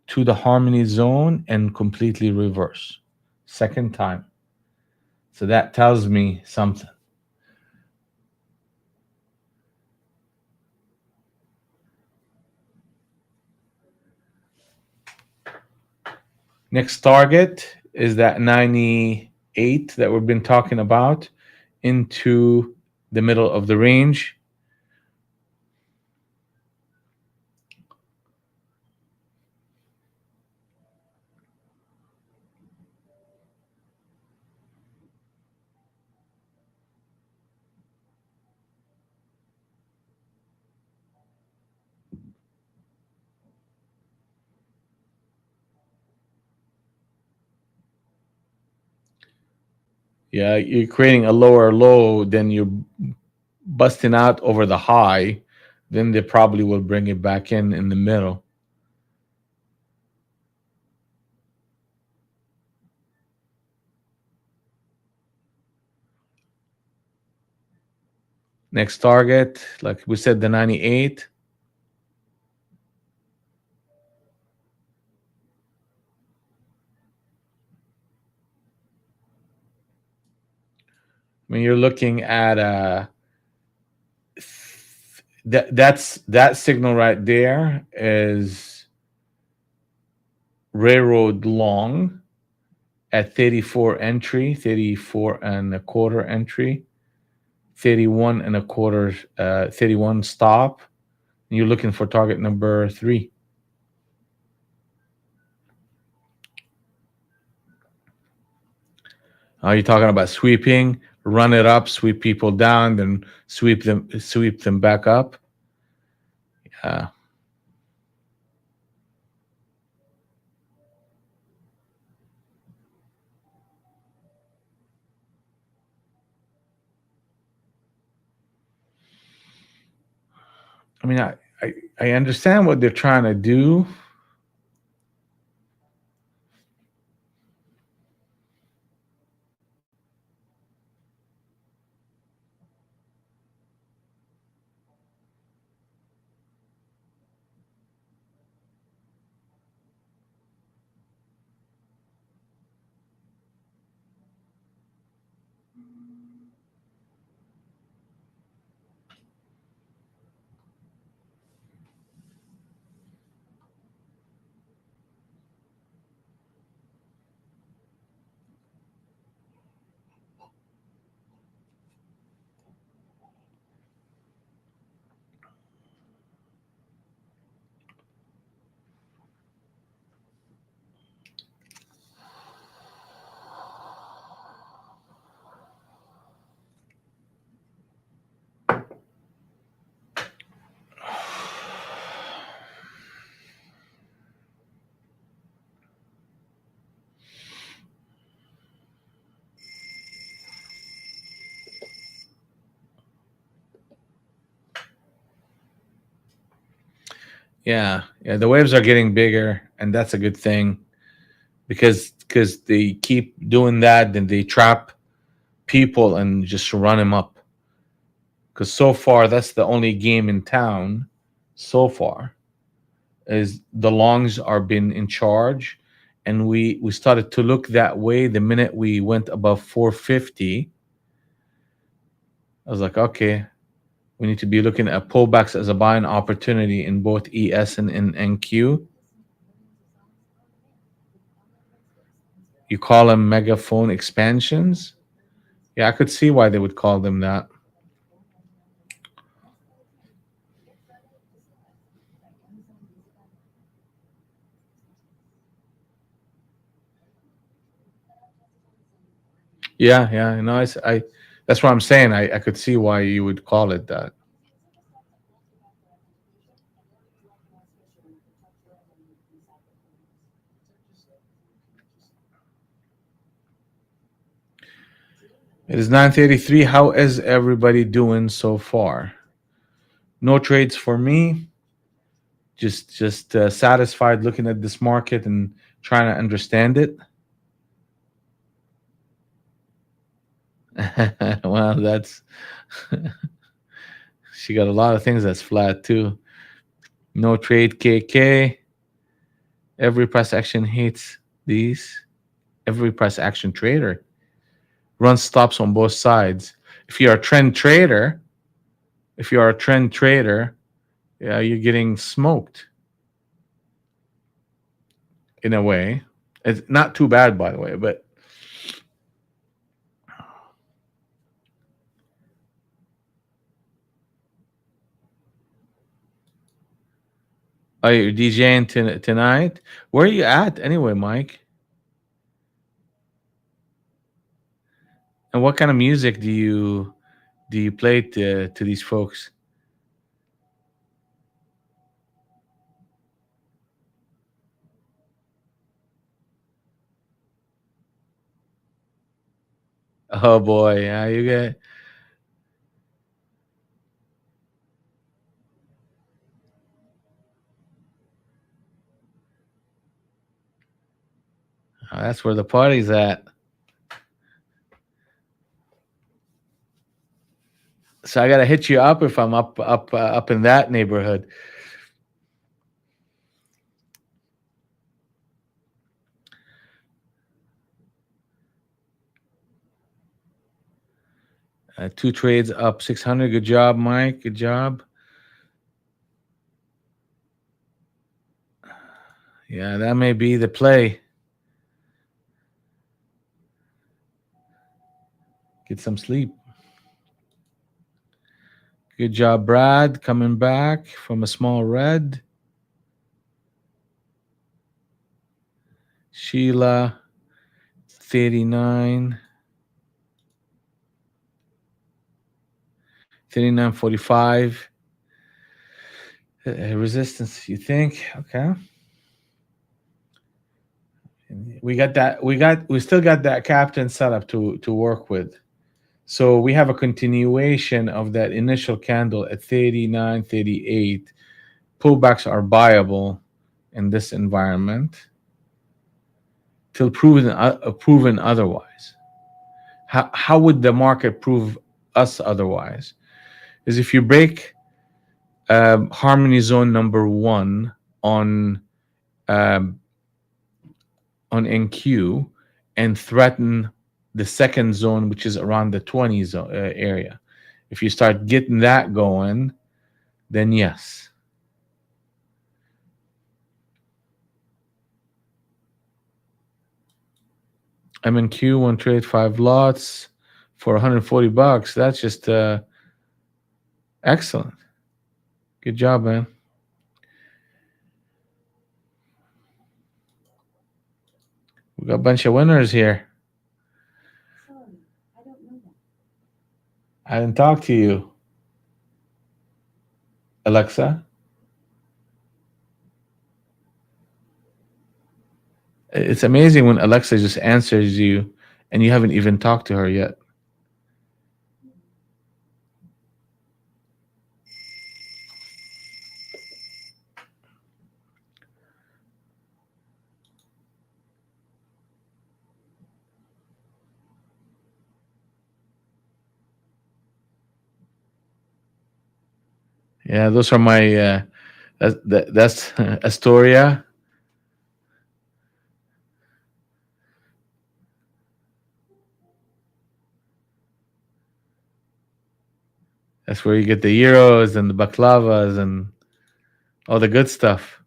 to the harmony zone and completely reverse. Second time. So that tells me something. Next target is that 98 that we've been talking about into the middle of the range. Yeah, you're creating a lower low, then you're busting out over the high, then they probably will bring it back in the middle. Next target, like we said, the 98. I mean, you're looking at that signal right there is railroad long at 34 entry, 34 and a quarter entry, 31 and a quarter, 31 stop. And you're looking for target number 3. Are you talking about sweeping? Run it up, sweep people down, then sweep them back up. Yeah. I mean, I understand what they're trying to do. Yeah, yeah. The waves are getting bigger, and that's a good thing because they keep doing that, then they trap people and just run them up. Because so far, that's the only game in town. So far, is the longs are been in charge, and we started to look that way the minute we went above 450. I was like, okay, we need to be looking at pullbacks as a buying opportunity in both ES and in NQ. You call them megaphone expansions. Yeah, I could see why they would call them that. Yeah, yeah. No, I that's what I'm saying. I could see why you would call it that. It is 9:33. How is everybody doing so far? No trades for me. Just satisfied looking at this market and trying to understand it. Well, that's she got a lot of things that's flat too. No trade KK. Every price action hates these. Every price action trader runs stops on both sides. If you're a trend trader, if you are a trend trader, yeah, you're getting smoked in a way. It's not too bad, by the way, but are you DJing tonight? Where are you at anyway, Mike? And what kind of music do you play to these folks? Oh boy, yeah, you get. That's where the party's at. So I gotta hit you up if I'm up in that neighborhood. 2 trades up 600. Good job, Mike. Good job. Yeah, that may be the play. Get some sleep. Good job, Brad, coming back from a small red. Sheila, 39. 39.45. Resistance, you think? Okay. We still got that captain setup to work with. So we have a continuation of that initial candle at 39.38. Pullbacks are buyable in this environment till proven otherwise. How would the market prove us otherwise? Is if you break harmony zone number one on um, on NQ and threaten the second zone, which is around the 20 area. If you start getting that going, then yes. I'm in Q, one trade, 5 lots for 140 bucks. That's just excellent. Good job, man. We got a bunch of winners here. I didn't talk to you, Alexa. It's amazing when Alexa just answers you and you haven't even talked to her yet. Yeah, those are my that's Astoria. That's where you get the euros and the baklavas and all the good stuff.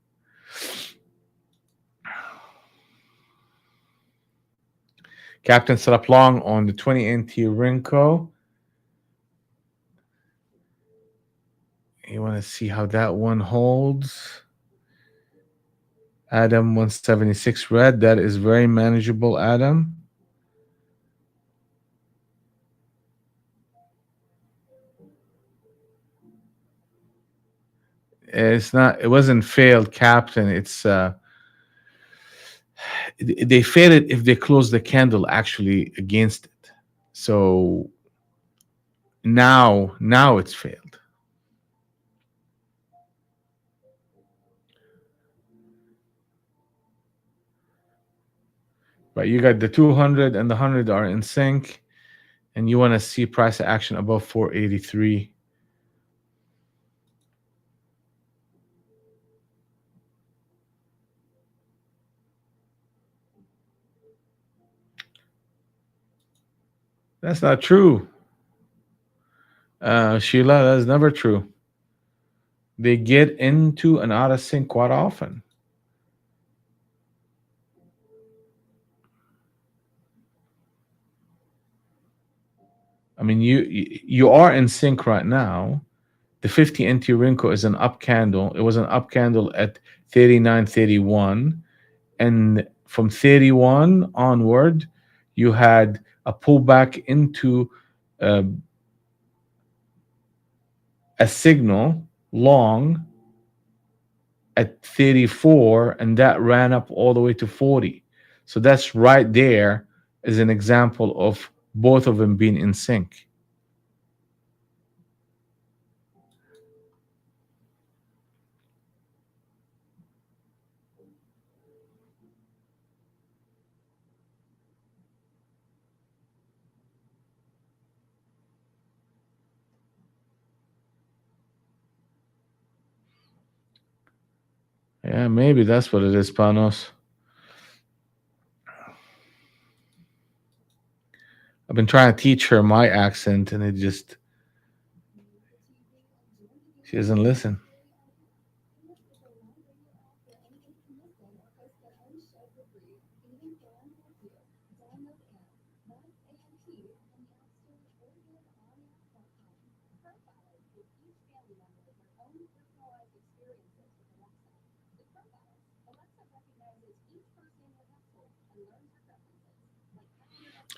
Captain set up long on the 20 NT Rinco. You want to see how that one holds. Adam 176 red. That is very manageable, Adam. It's not. It wasn't failed, Captain. It's they fail it if they close the candle actually against it. So now it's failed. But you got the 200 and the 100 are in sync, and you want to see price action above 483. That's not true, Sheila. That's never true. They get into and out of sync quite often. I mean, you are in sync right now. The 50 NT Rinco is an up candle. It was an up candle at 39.31, and from 31 onward, you had a pullback into uh, a signal long at 34, and that ran up all the way to 40. So that's right there is an example of both of them being in sync. Yeah, maybe that's what it is, Panos. I've been trying to teach her my accent, and she doesn't listen.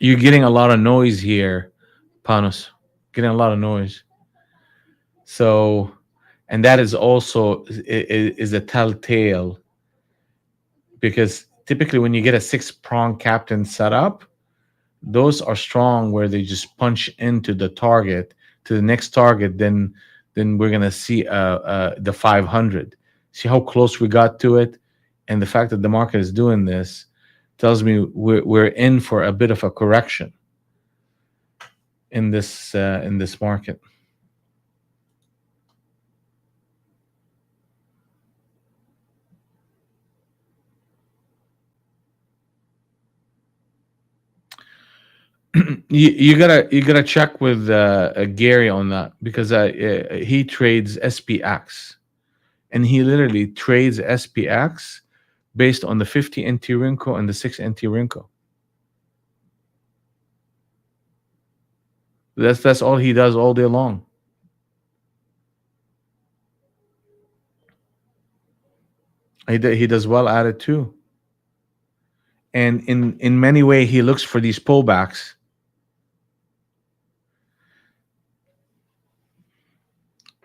You're getting a lot of noise here, Panos. Getting a lot of noise. So, and that is also is a telltale, because typically when you get a six-prong captain setup, those are strong where they just punch into the target, to the next target. Then we're gonna see the 500. See how close we got to it, and the fact that the market is doing this tells me we're in for a bit of a correction in this market. You gotta check with Gary on that, because he trades SPX, and he literally trades SPX based on the 50 NT Rinko and the 6 NT Rinko. That's all he does all day long. He does well at it too. And in many way he looks for these pullbacks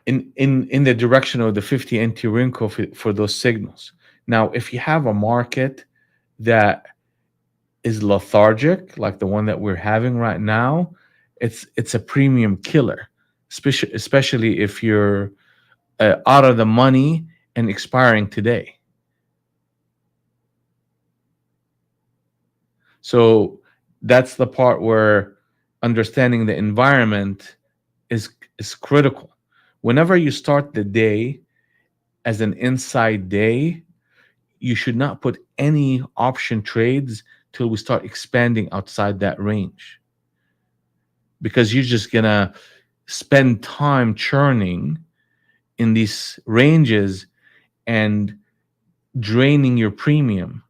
in the direction of the 50 NT Rinko for those signals. Now, if you have a market that is lethargic, like the one that we're having right now, it's a premium killer, especially if you're out of the money and expiring today. So that's the part where understanding the environment is critical. Whenever you start the day as an inside day, you should not put any option trades till we start expanding outside that range, because you're just gonna spend time churning in these ranges and draining your premium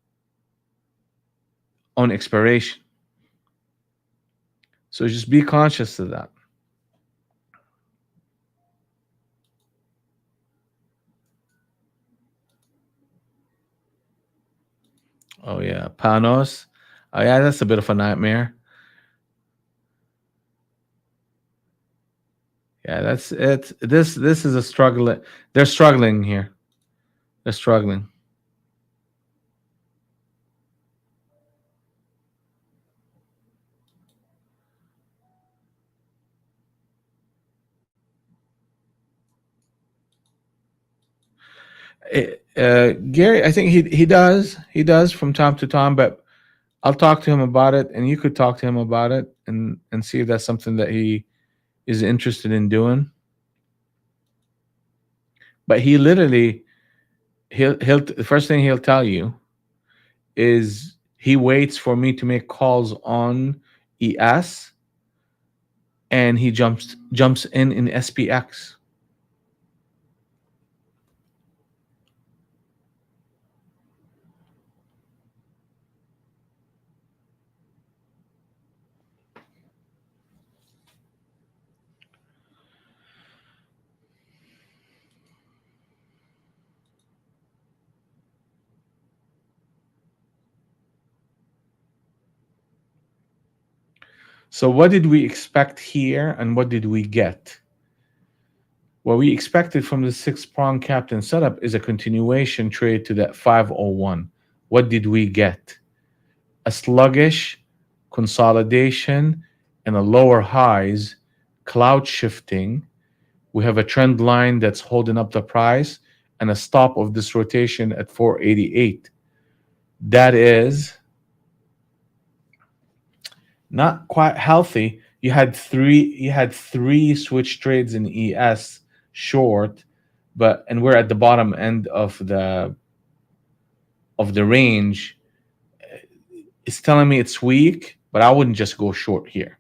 on expiration. So just be conscious of that. Oh yeah, Panos. Oh yeah, that's a bit of a nightmare. Yeah, that's it. This is a struggle. They're struggling here. They're struggling. Gary, I think he does from time to time, but I'll talk to him about it, and you could talk to him about it, and see if that's something that he is interested in doing. But he literally he'll the first thing he'll tell you is he waits for me to make calls on ES, and he jumps in SPX. So what did we expect here, and what did we get? What we expected from the six-prong captain setup is a continuation trade to that 501. What did we get? A sluggish consolidation and a lower highs, cloud shifting. We have a trend line that's holding up the price, and a stop of this rotation at 488. That is not quite healthy. You had three switch trades in ES short, and we're at the bottom end of the range. It's telling me it's weak, but I wouldn't just go short here.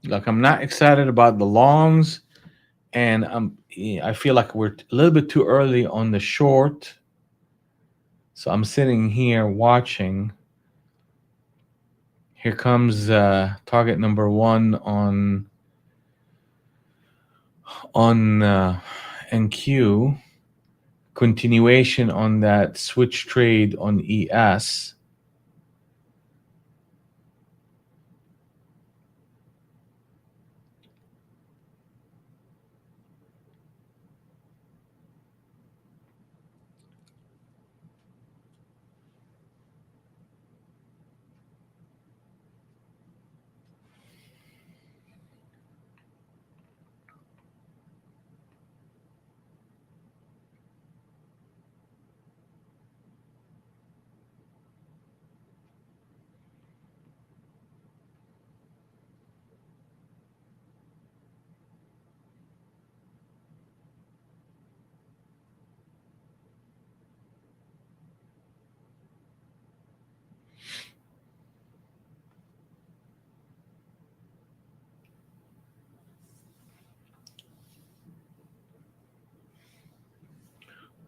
Like I'm not excited about the longs, and I feel like we're a little bit too early on the short. So I'm sitting here watching. Here comes target number one on NQ. Continuation on that switch trade on ES.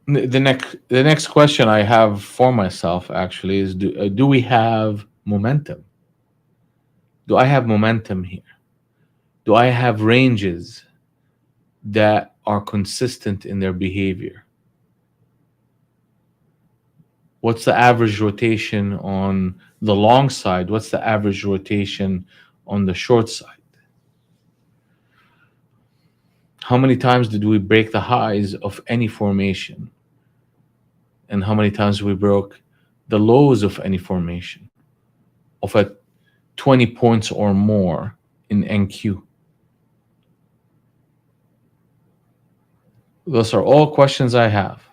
The next question I have for myself actually is, do we have momentum? Do I have momentum here? Do I have ranges that are consistent in their behavior? What's the average rotation on the long side? What's the average rotation on the short side? How many times did we break the highs of any formation? And how many times we broke the lows of any formation of a 20 points or more in NQ? Those are all questions I have.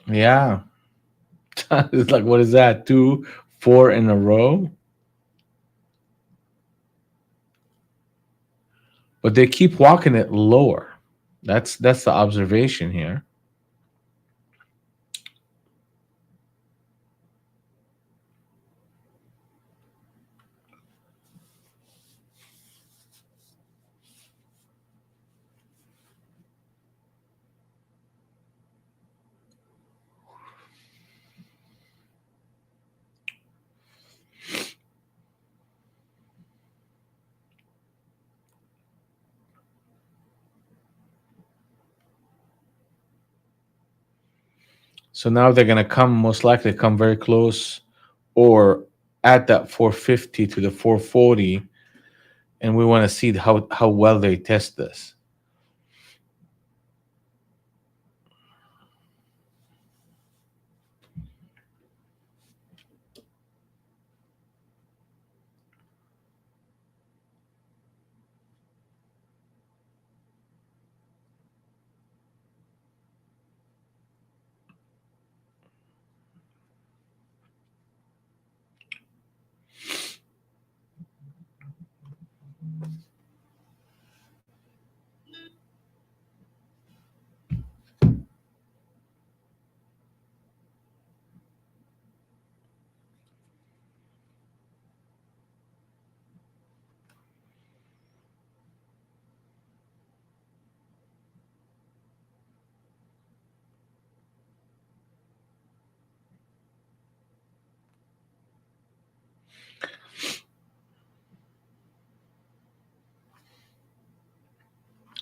Yeah. It's like, what is that? 2, 4 in a row? But they keep walking it lower. That's the observation here. So now they're gonna come, most likely come very close or at that 450 to the 440, and we want to see how well they test this.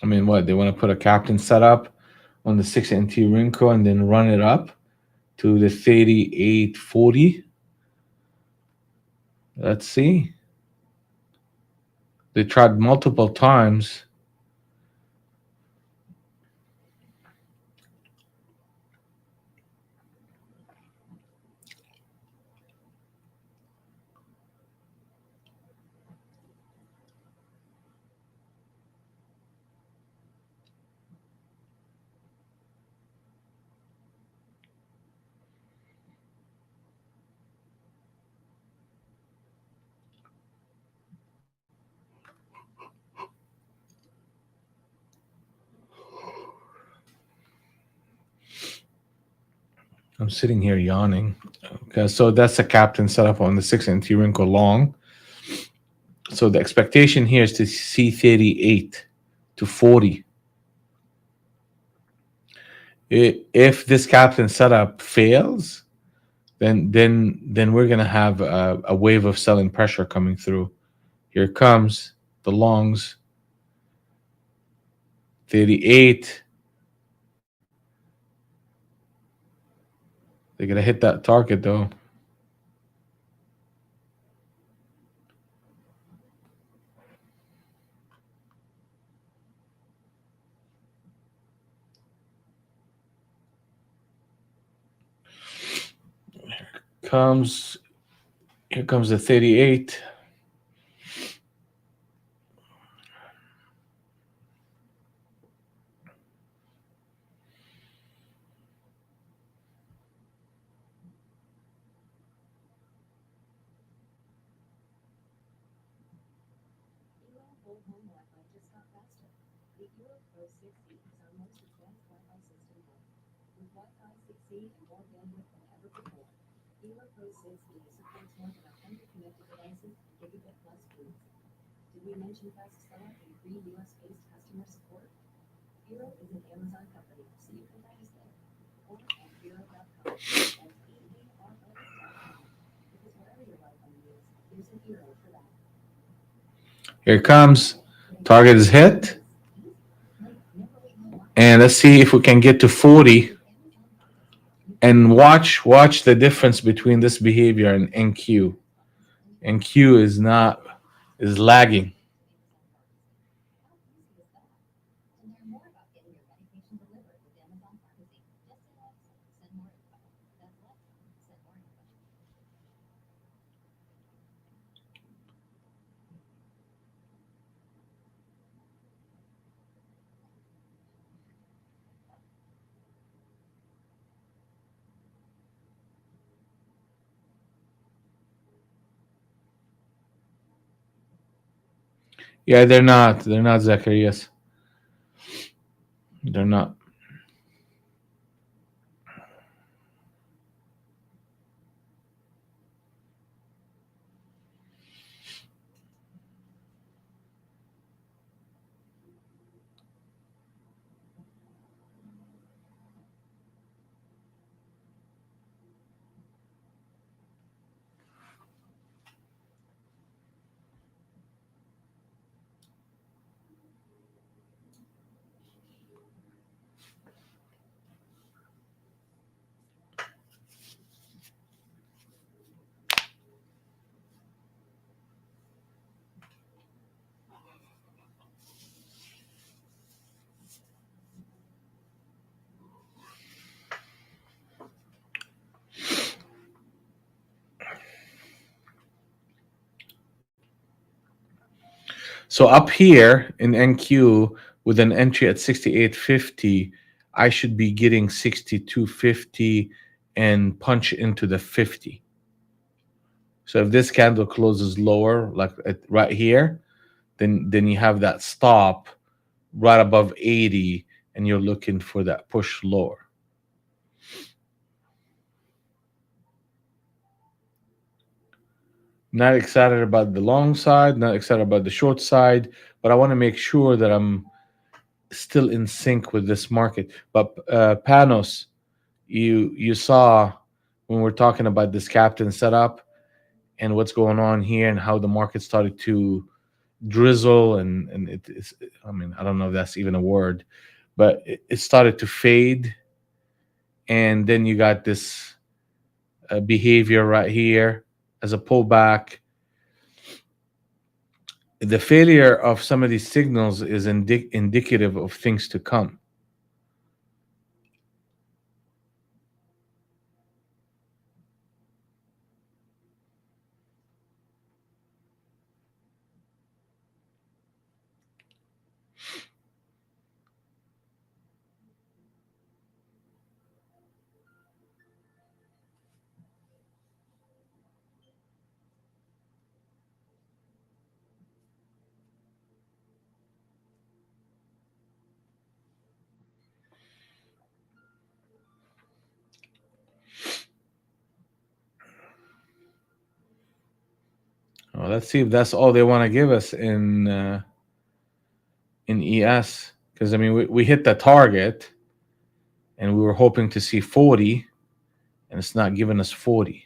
I mean, what they want to put a captain setup on the 6 NT Rinko and then run it up to the 3840. Let's see. They tried multiple times. I'm sitting here yawning. Okay, so that's a captain setup on the 6 NT Rinko long. So the expectation here is to see 38 to 40. If this captain setup fails, then we're gonna have a wave of selling pressure coming through. Here comes the longs. 38. They're gonna hit that target though. Comes Here comes the 38. Here comes. Target is hit. And let's see if we can get to 40 and watch the difference between this behavior and NQ. NQ is lagging. Yeah, they're not. They're not Zacharias. They're not. So up here in NQ with an entry at 68.50, I should be getting 62.50 and punch into the 50. So if this candle closes lower, like right here, then you have that stop right above 80, and you're looking for that push lower. Not excited about the long side, not excited about the short side, but I want to make sure that I'm still in sync with this market. But Panos, you saw when we're talking about this captain setup and what's going on here and how the market started to drizzle and it is, I mean, I don't know if that's even a word, but it started to fade, and then you got this behavior right here as a pullback. The failure of some of these signals is indicative of things to come. Well, let's see if that's all they want to give us in ES, because I mean we hit the target and we were hoping to see 40, and it's not giving us 40.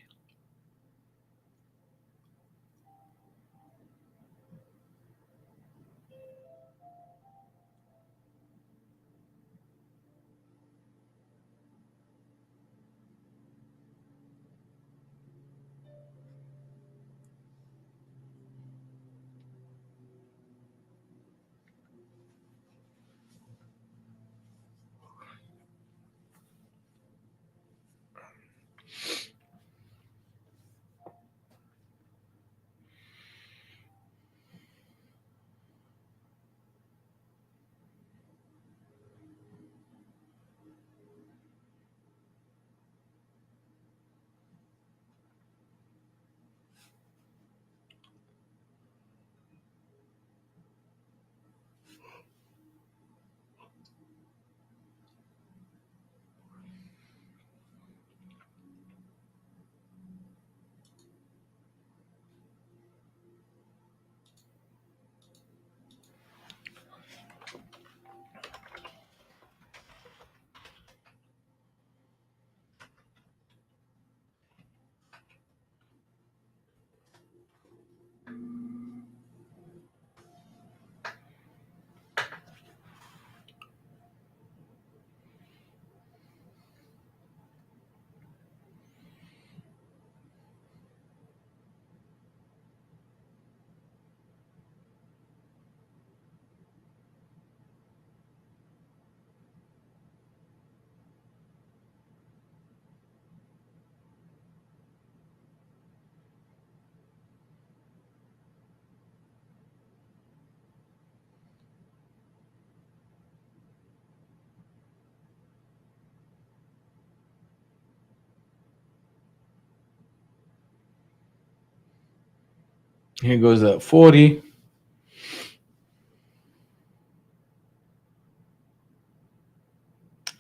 Here goes at 40.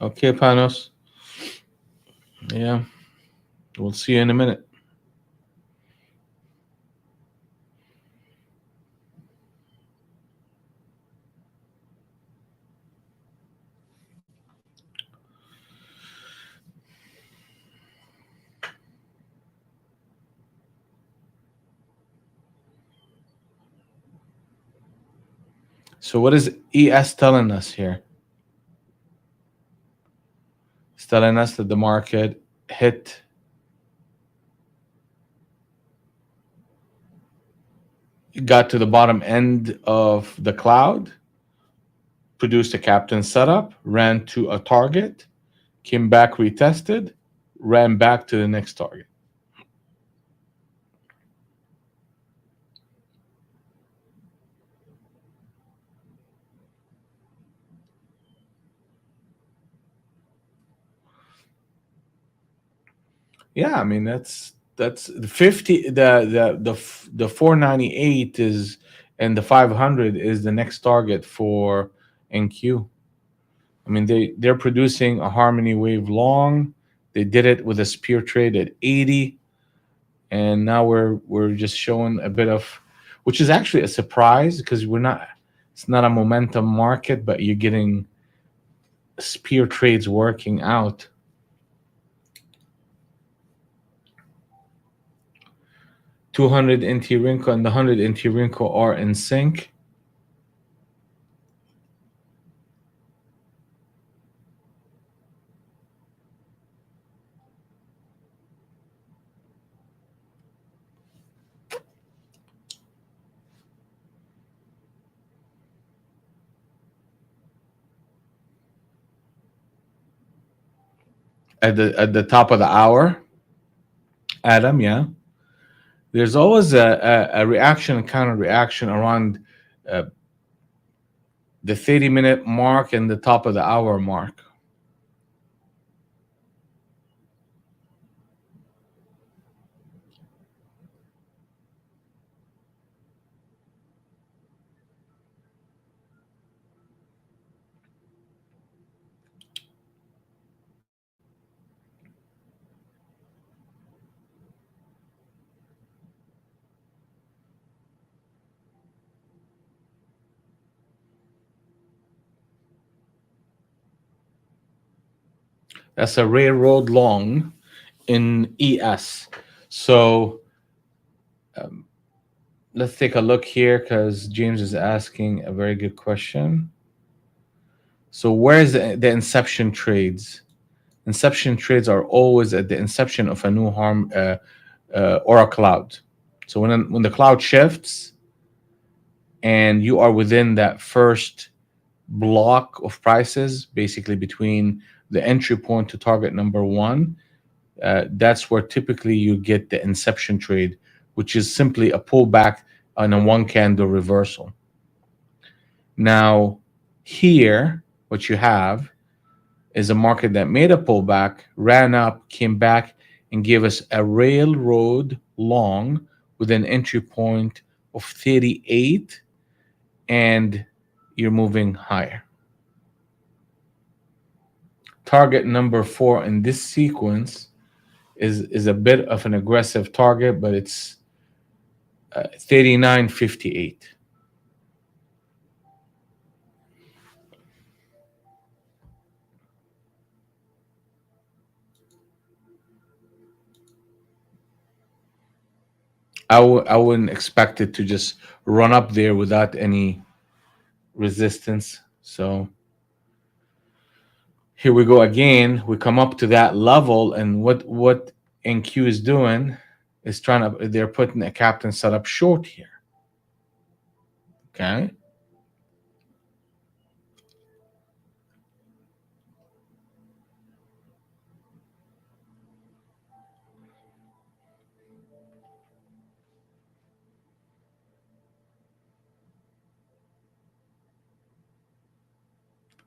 Okay, Panos. Yeah, we'll see you in a minute. So what is ES telling us here? It's telling us that the market hit got to the bottom end of the cloud, produced a captain setup, ran to a target, came back, retested, ran back to the next target. Yeah, I mean that's the 50, the 498 is, and the 500 is the next target for NQ. I mean they're producing a harmony wave long. They did it with a spear trade at 80, and now we're just showing a bit of, which is actually a surprise because we're not, it's not a momentum market, but you're getting spear trades working out. 200 NT Rinko and the 100 NT Rinko are in sync. At the top of the hour, Adam, yeah. There's always a reaction and counter reaction around uh, the 30-minute mark and the top of the hour mark. That's a railroad long in ES. So let's take a look here because James is asking a very good question. So where's the inception trades? Inception trades are always at the inception of a new harm or a cloud. So when the cloud shifts and you are within that first block of prices, basically between the entry point to target number one, that's where typically you get the inception trade, which is simply a pullback on a one candle reversal. Now, here, what you have is a market that made a pullback, ran up, came back, and gave us a railroad long with an entry point of 38, and you're moving higher. Target number four in this sequence is a bit of an aggressive target, but it's 39.58. I wouldn't expect it to just run up there without any resistance. So here we go again. We come up to that level, and what NQ is doing is they're putting a captain setup short here. Okay.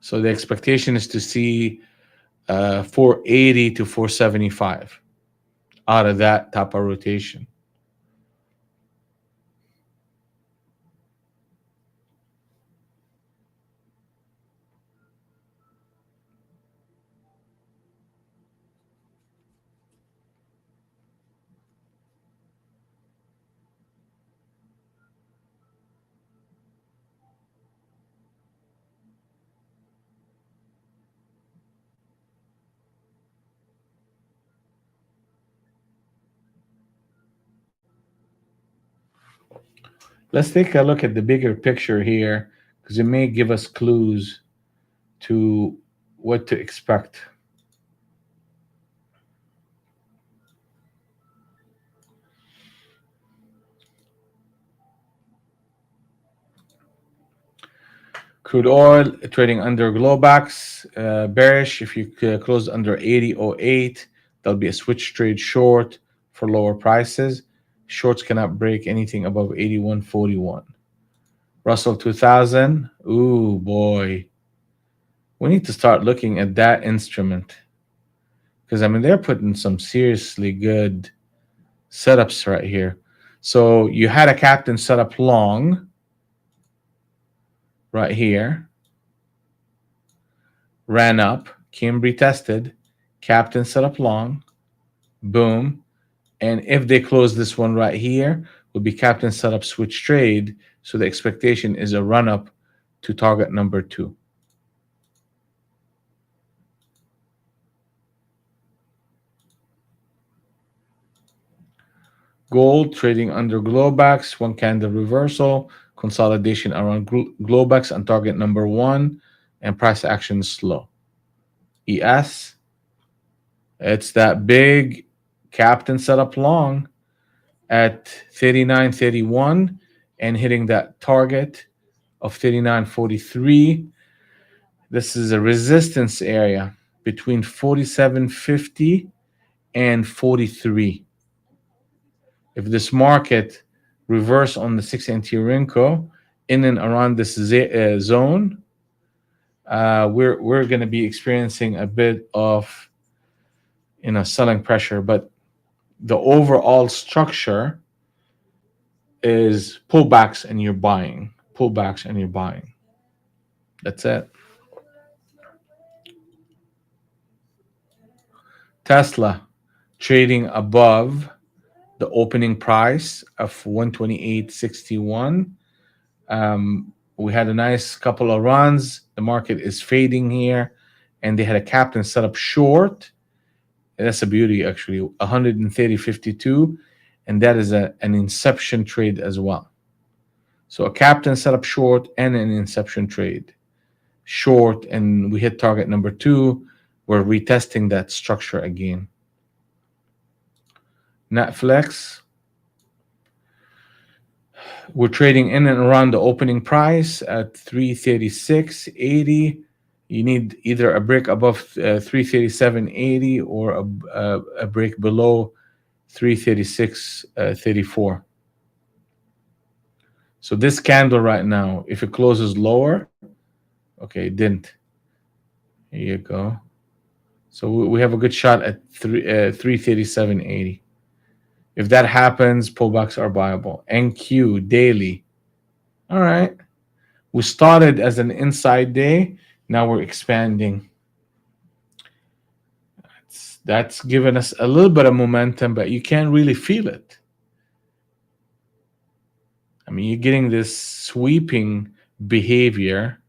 So the expectation is to see 480 to 475 out of that type of rotation. Let's take a look at the bigger picture here because it may give us clues to what to expect. Crude oil trading under Globax, bearish. If you close under 80.08, there'll be a switch trade short for lower prices. Shorts cannot break anything above 81.41. Russell 2000. Ooh, boy. We need to start looking at that instrument because I mean they're putting some seriously good setups right here. So you had a captain set up long right here, ran up, came retested, captain set up long, boom. And if they close this one right here, would be captain set up switch trade. So the expectation is a run up to target number 2. Gold trading under Globex, one candle reversal, consolidation around Globex and target number 1, and price action is slow. ES, it's that big captain set up long at 39.31 and hitting that target of 39.43. This is a resistance area between 47.50 and 43. If this market reverse on the 6 NT Renko in and around this zone, we're going to be experiencing a bit of selling pressure. But the overall structure is pullbacks and you're buying, pullbacks and you're buying. That's it. Tesla trading above the opening price of 128.61. We had a nice couple of runs. The market is fading here, and they had a captain set up short. That's a beauty, actually. 130.52, and that is an inception trade as well. So a captain set up short and an inception trade. Short, and we hit target number 2. We're retesting that structure again. Netflix, we're trading in and around the opening price at 336.80. You need either a break above 337.80 or a break below 336.34. So this candle right now, if it closes lower, okay, it didn't. Here you go. So we have a good shot at 337.80. If that happens, pullbacks are viable. NQ daily. All right. We started as an inside day. Now we're expanding. That's given us a little bit of momentum, but you can't really feel it. I mean, you're getting this sweeping behavior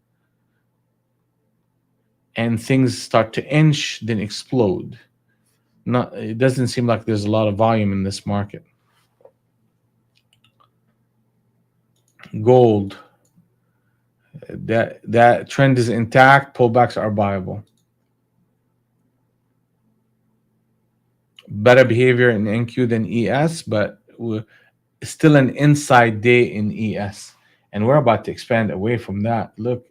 and things start to inch, then explode. It doesn't seem like there's a lot of volume in this market. Gold. That trend is intact. Pullbacks are viable. Better behavior in NQ than ES, but still an inside day in ES. And we're about to expand away from that. Look.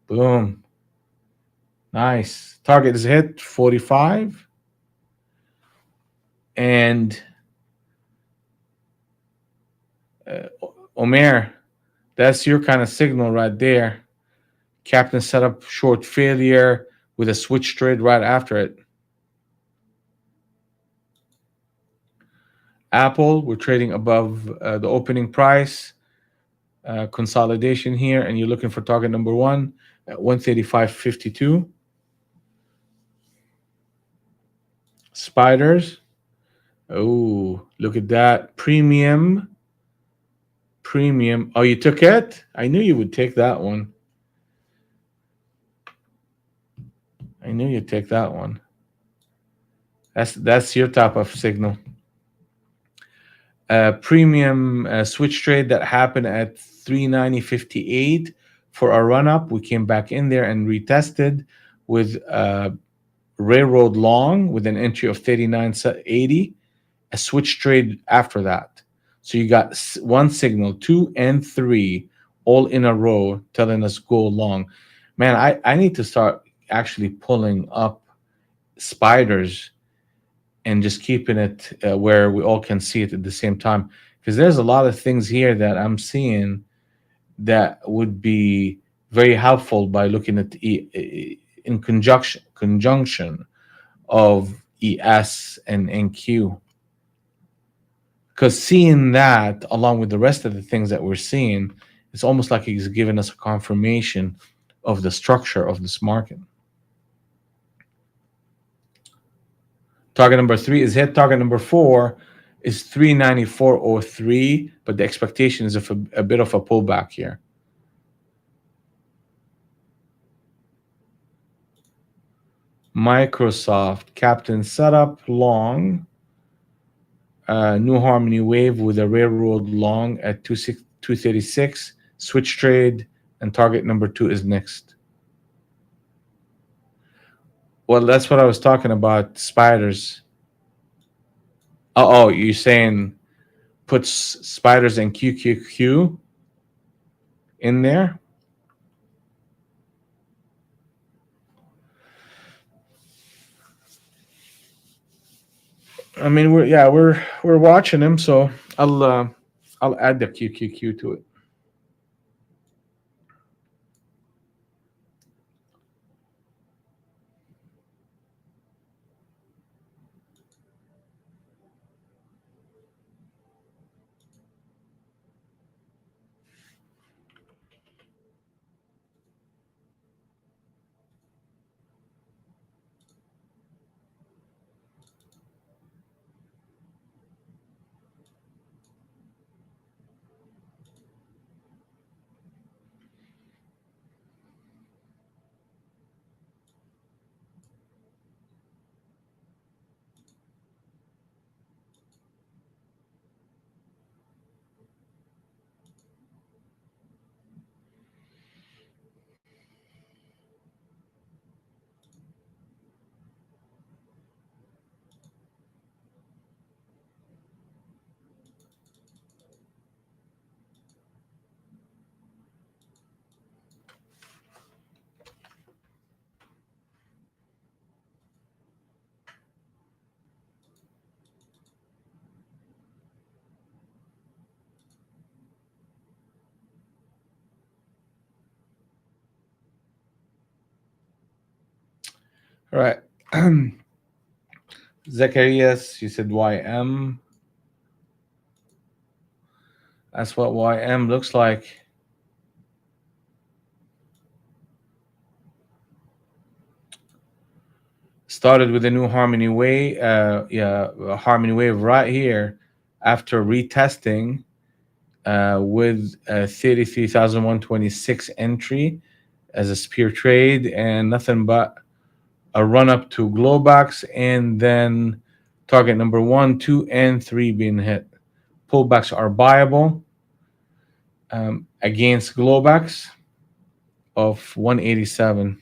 Boom. Nice. Target is hit, 45. And Omer, that's your kind of signal right there. Captain set up short failure with a switch trade right after it. Apple, we're trading above the opening price. Consolidation here, and you're looking for target number 1 at 135.52. Spiders. Oh, look at that. Premium. Oh, you took it? I knew you would take that one. I knew you'd take that one. That's your type of signal. Premium switch trade that happened at 390.58 for a run up. We came back in there and retested with railroad long with an entry of 39.80, a switch trade after that. So you got one signal, 2 and 3 all in a row telling us go long. Man, I need to start actually pulling up spiders and just keeping it where we all can see it at the same time, because there's a lot of things here that I'm seeing that would be very helpful by looking at in conjunction of ES and NQ. Because seeing that along with the rest of the things that we're seeing, it's almost like he's giving us a confirmation of the structure of this market. Target number 3 is hit. Target number 4 is 394.03, but the expectation is of a bit of a pullback here. Microsoft, Captain Setup, long. New Harmony Wave with a railroad long at 236. Switch trade, and target number 2 is next. Well, that's what I was talking about, spiders. Oh, you're saying put spiders and QQQ in there? I mean, we're watching him, so I'll add the QQQ to it. All right. Zacharias, you said YM. That's what YM looks like. Started with a new Harmony Wave, a Harmony Wave right here after retesting with a 33,126 entry as a spear trade, and nothing but a run up to Globox, and then target number 1, 2, and 3 being hit. Pullbacks are buyable against Globox of 187.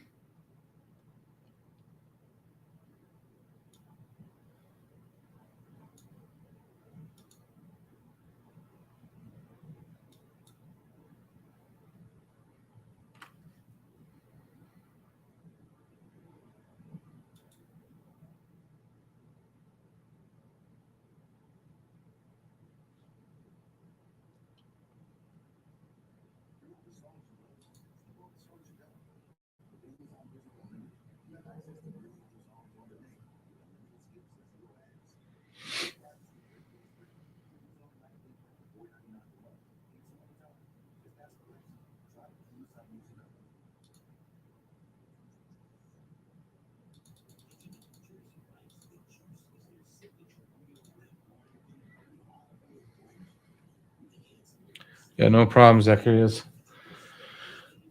Yeah, no problem, Zacharias.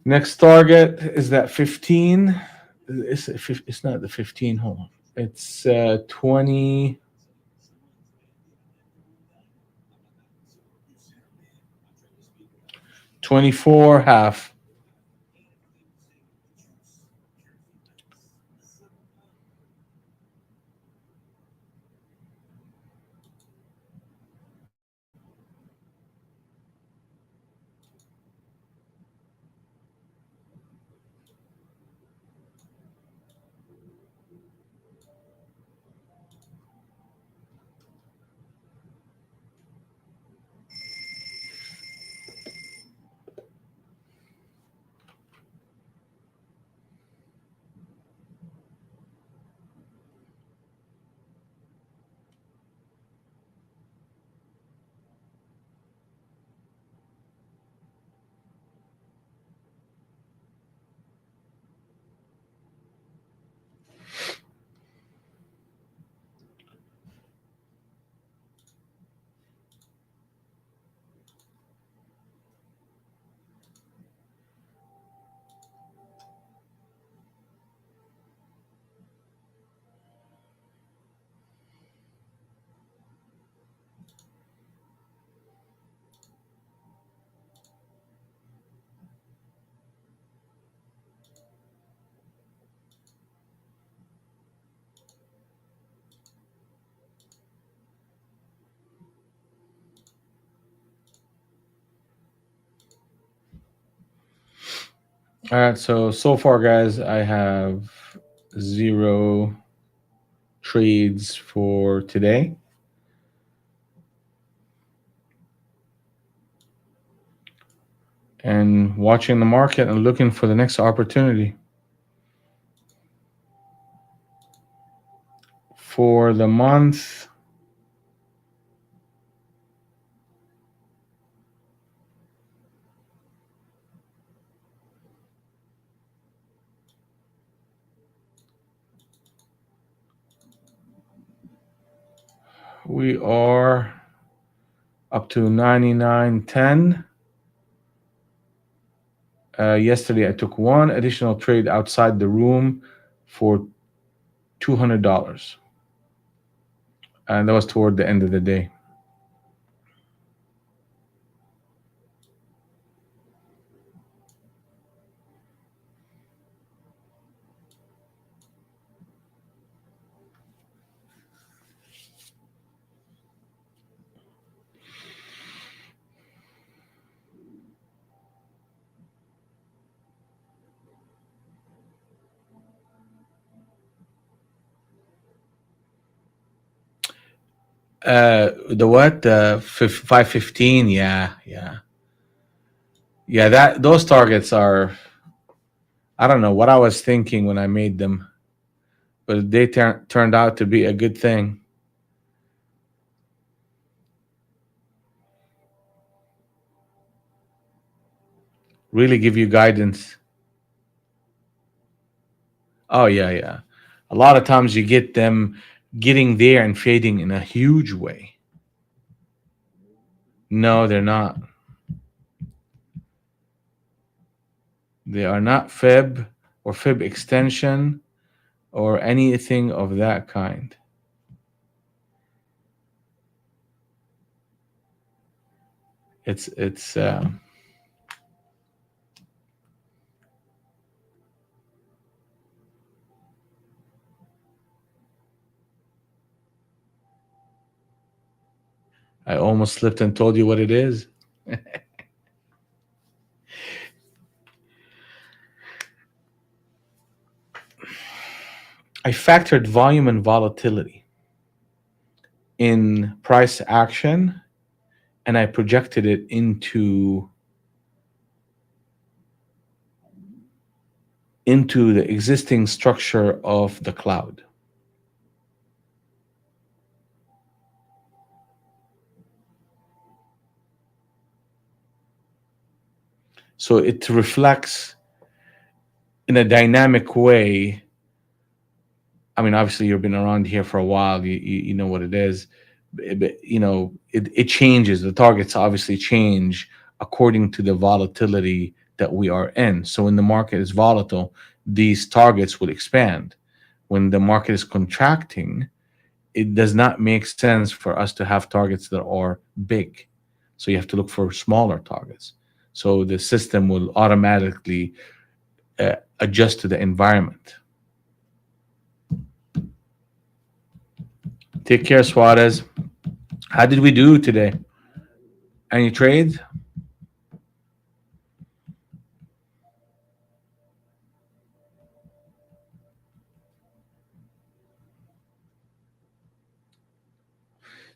Next target is that 15. It's not the 15. Hold on. It's 20. 24 half. All right, so far, guys, I have zero trades for today, and watching the market and looking for the next opportunity. For the month, we are up to 99.10. Yesterday, I took one additional trade outside the room for $200, and that was toward the end of the day. The what? 515. Yeah, yeah, yeah. That those targets are. I don't know what I was thinking when I made them, but they turned out to be a good thing. Really give you guidance. Oh yeah, yeah. A lot of times you get them getting there and fading in a huge way. No, they're not. They are not fib or fib extension or anything of that kind. It's I almost slipped and told you what it is. I factored volume and volatility in price action, and I projected it into the existing structure of the cloud. So it reflects in a dynamic way. I mean, obviously, you've been around here for a while. You know what it is. But, it changes. The targets obviously change according to the volatility that we are in. So when the market is volatile, these targets will expand. When the market is contracting, it does not make sense for us to have targets that are big. So you have to look for smaller targets. So the system will automatically adjust to the environment. Take care, Suarez. How did we do today? Any trades?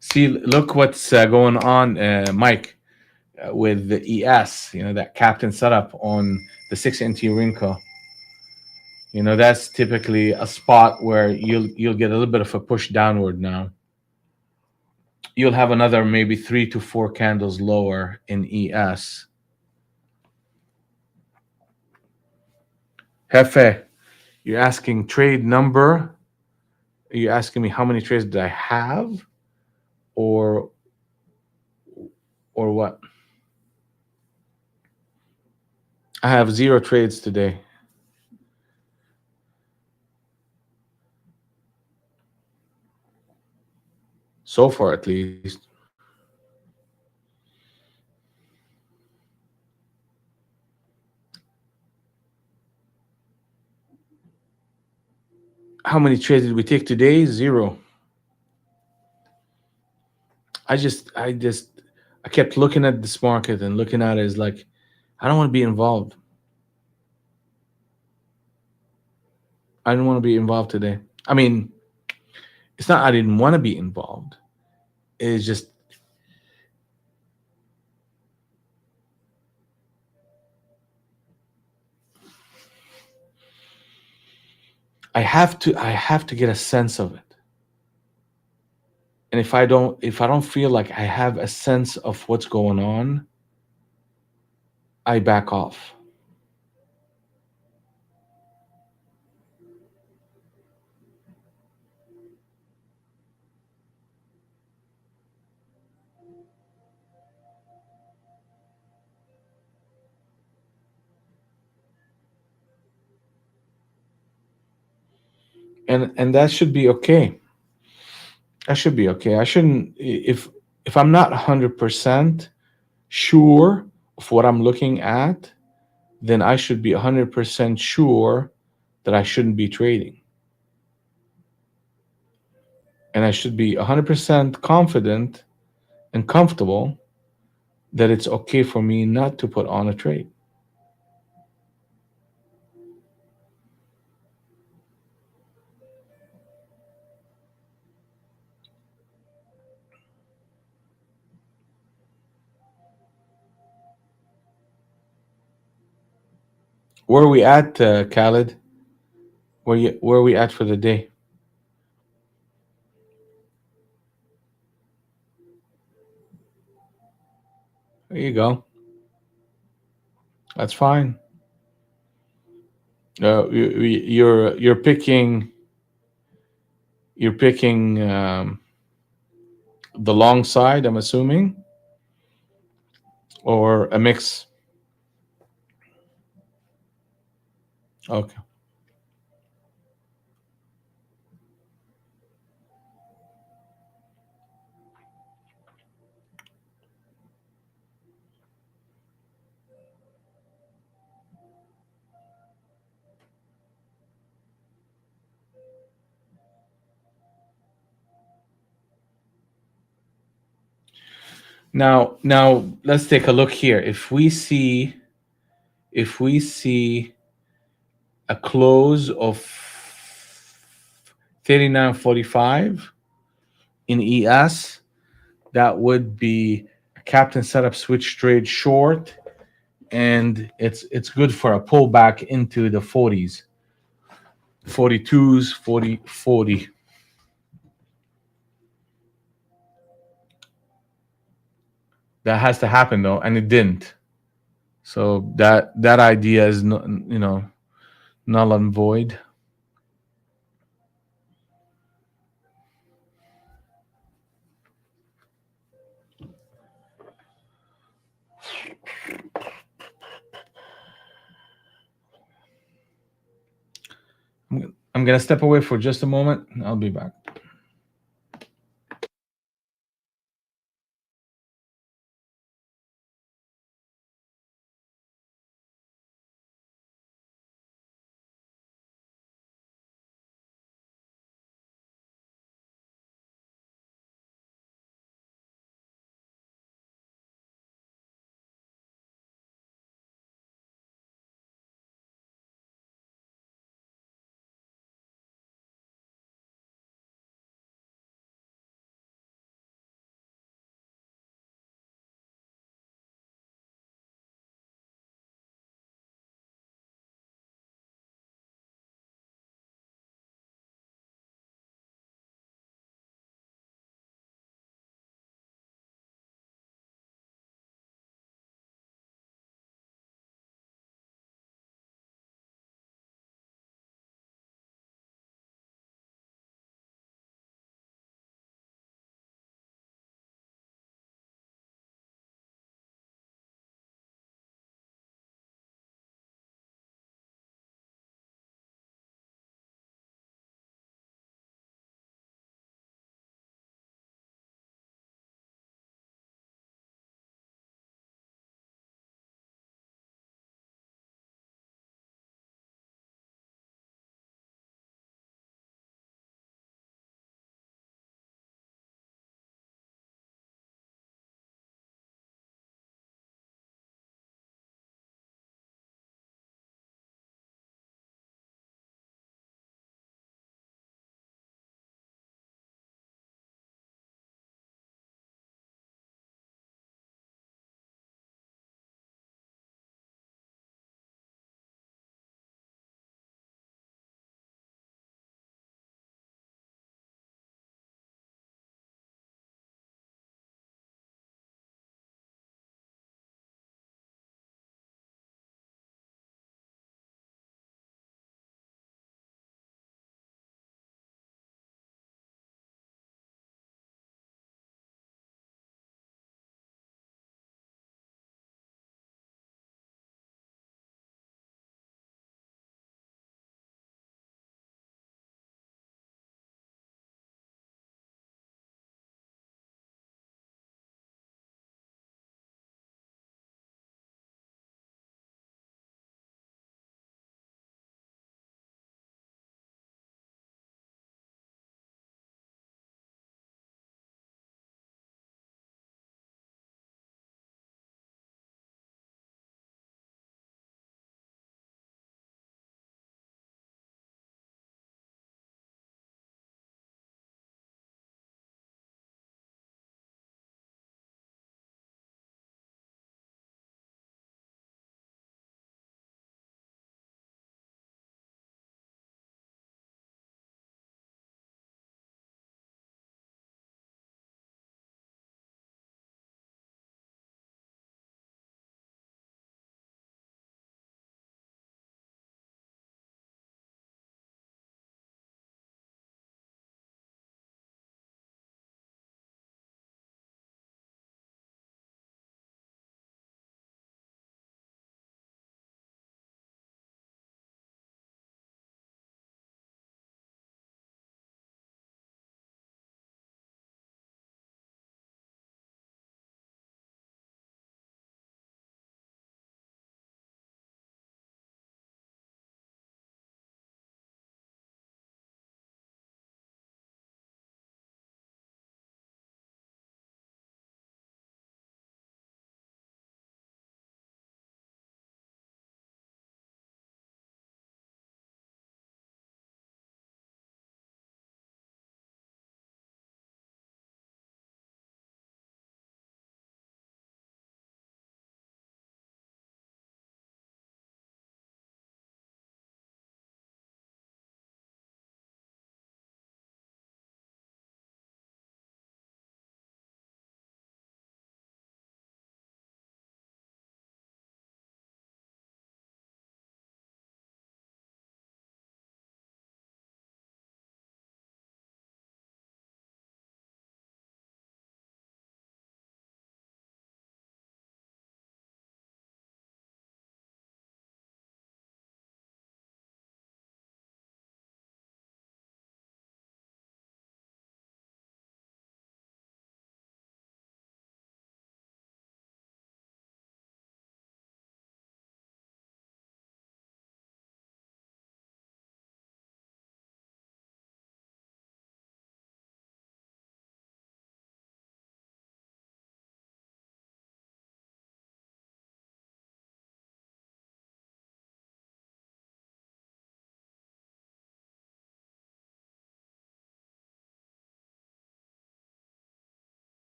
See, look what's going on, Mike, with the ES. That captain setup on the 6 NT Rinko. That's typically a spot where you'll get a little bit of a push downward now. You'll have another maybe 3 to 4 candles lower in ES. Hefe, you're asking trade number. Are you asking me how many trades did I have, or what? I have zero trades today. So far, at least. How many trades did we take today? Zero. I kept looking at this market and looking at it as like, I don't want to be involved. I didn't want to be involved today. I mean, it's not I didn't want to be involved. It's just I have to get a sense of it. And if I don't feel like I have a sense of what's going on, I back off. And that should be okay. That should be okay. I shouldn't if I'm not 100% sure of what I'm looking at, then I should be 100% sure that I shouldn't be trading. And I should be 100% confident and comfortable that it's okay for me not to put on a trade. Where are we at, Khaled? Where are we at for the day? There you go. That's fine. You're picking the long side. I'm assuming, or a mix. Okay. Now let's take a look here. If we see a close of 39.45 in ES, that would be a captain setup switch trade short, and it's good for a pullback into the 40s, 42s, 40. That has to happen though, and it didn't. So that idea is no, null and void. I'm gonna step away for just a moment. I'll be back.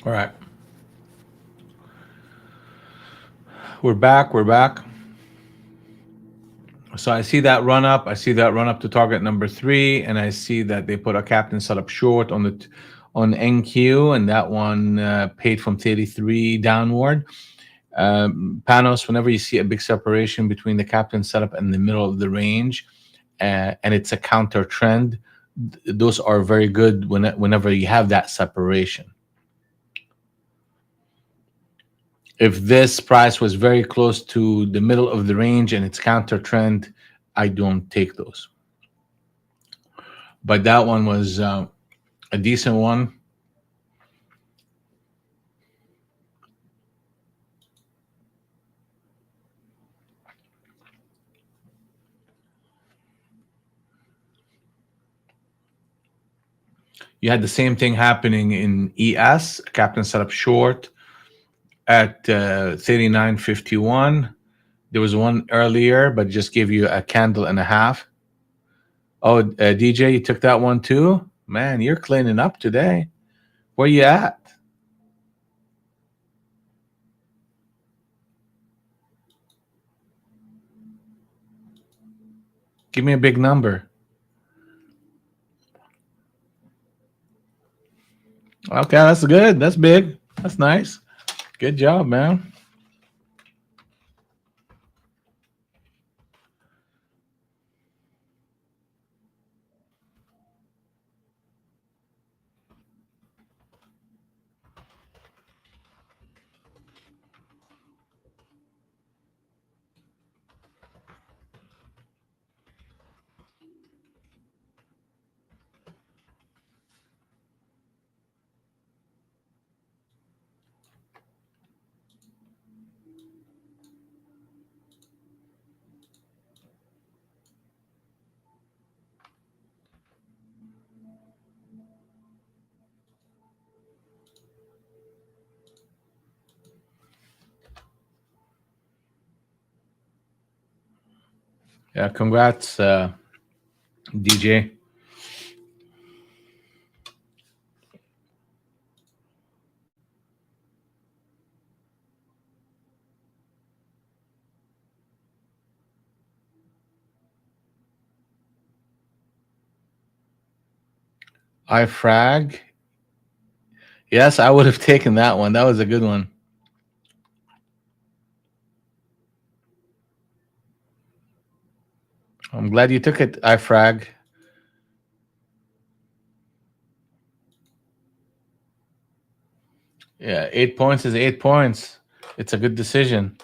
All right. We're back. We're back. So I see that run up. I see that run up to target number 3, and I see that they put a captain set up short on the on NQ, and that one paid from 33 downward. Panos, whenever you see a big separation between the captain setup and the middle of the range, and it's a counter trend, those are very good whenever you have that separation. If this price was very close to the middle of the range and it's counter trend, I don't take those. But that one was a decent one. You had the same thing happening in ES. Captain set up short at 39.51. There was one earlier, but just gave you a candle and a half. Oh, DJ, you took that one too? Man, you're cleaning up today. Where you at? Give me a big number. Okay, that's good. That's big. That's nice. Good job, man. Yeah, congrats, DJ. iFrag. Yes, I would have taken that one. That was a good one. I'm glad you took it, iFrag. Yeah, 8 points is 8 points. It's a good decision.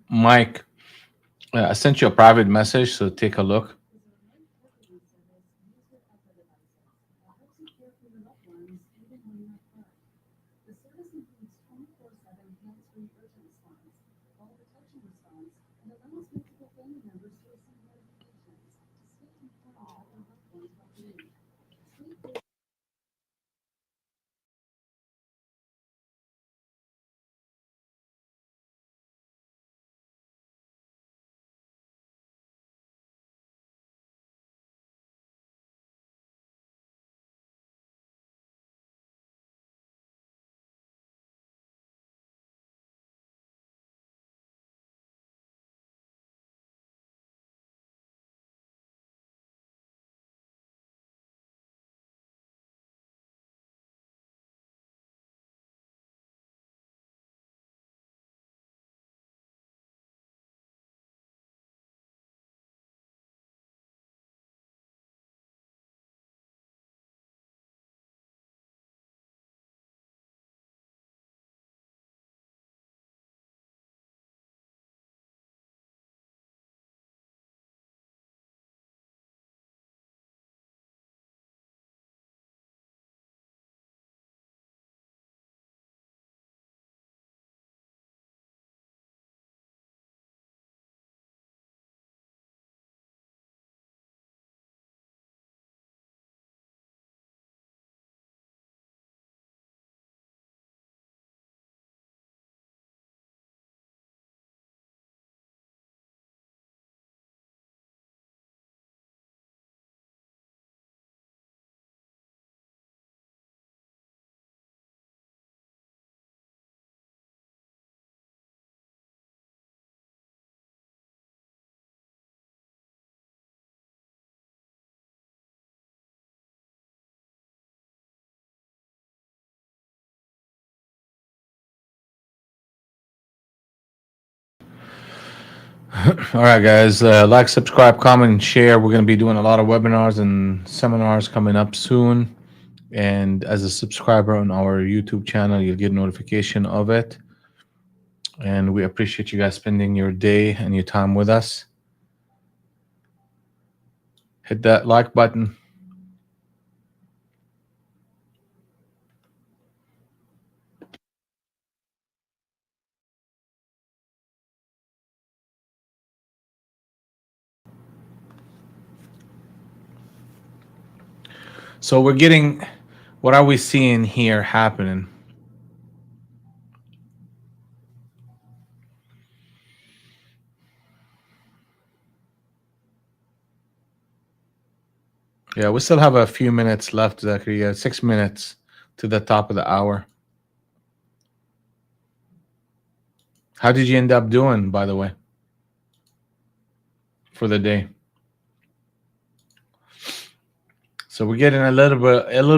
Mike, I sent you a private message, so take a look. All right, guys. Like, subscribe, comment, and share. We're going to be doing a lot of webinars and seminars coming up soon. And as a subscriber on our YouTube channel, you'll get notification of it. And we appreciate you guys spending your day and your time with us. Hit that like button. So we're getting, what are we seeing here happening? Yeah, we still have a few minutes left, Zachary. 6 minutes to the top of the hour. How did you end up doing, by the way, for the day? So we're getting a little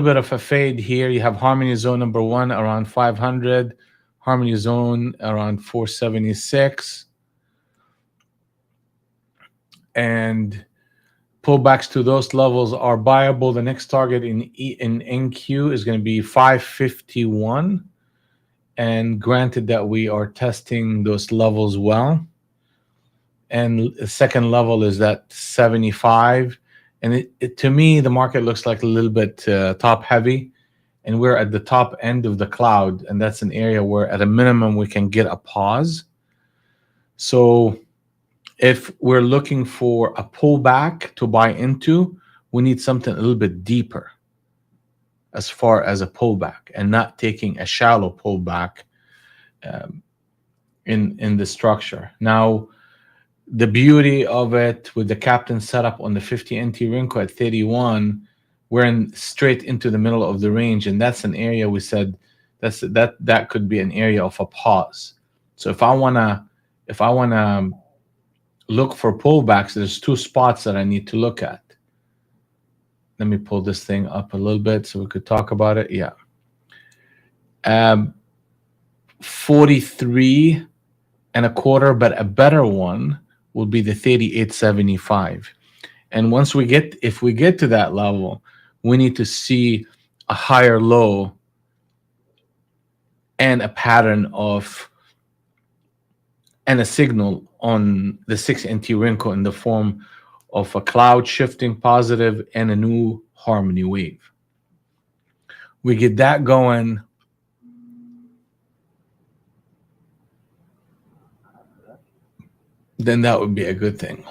bit of a fade here. You have harmony zone number 1 around 500, harmony zone around 476, and pullbacks to those levels are buyable. The next target in NQ is going to be 551, and granted that we are testing those levels well. And the second level is that 75, and to me the market looks like a little bit top heavy, and we're at the top end of the cloud, and that's an area where at a minimum we can get a pause. So if we're looking for a pullback to buy into, we need something a little bit deeper as far as a pullback, and not taking a shallow pullback in the structure. Now, the beauty of it with the captain setup on the 50 NT Rinko at 31, we're in straight into the middle of the range, and that's an area we said that could be an area of a pause. So if I wanna look for pullbacks, there's two spots that I need to look at. Let me pull this thing up a little bit so we could talk about it. Yeah. 43 and a quarter, but a better one will be the 38.75. And once if we get to that level, we need to see a higher low and a pattern of and a signal on the 6NT wrinkle in the form of a cloud shifting positive and a new harmony wave. We get that going, then that would be a good thing.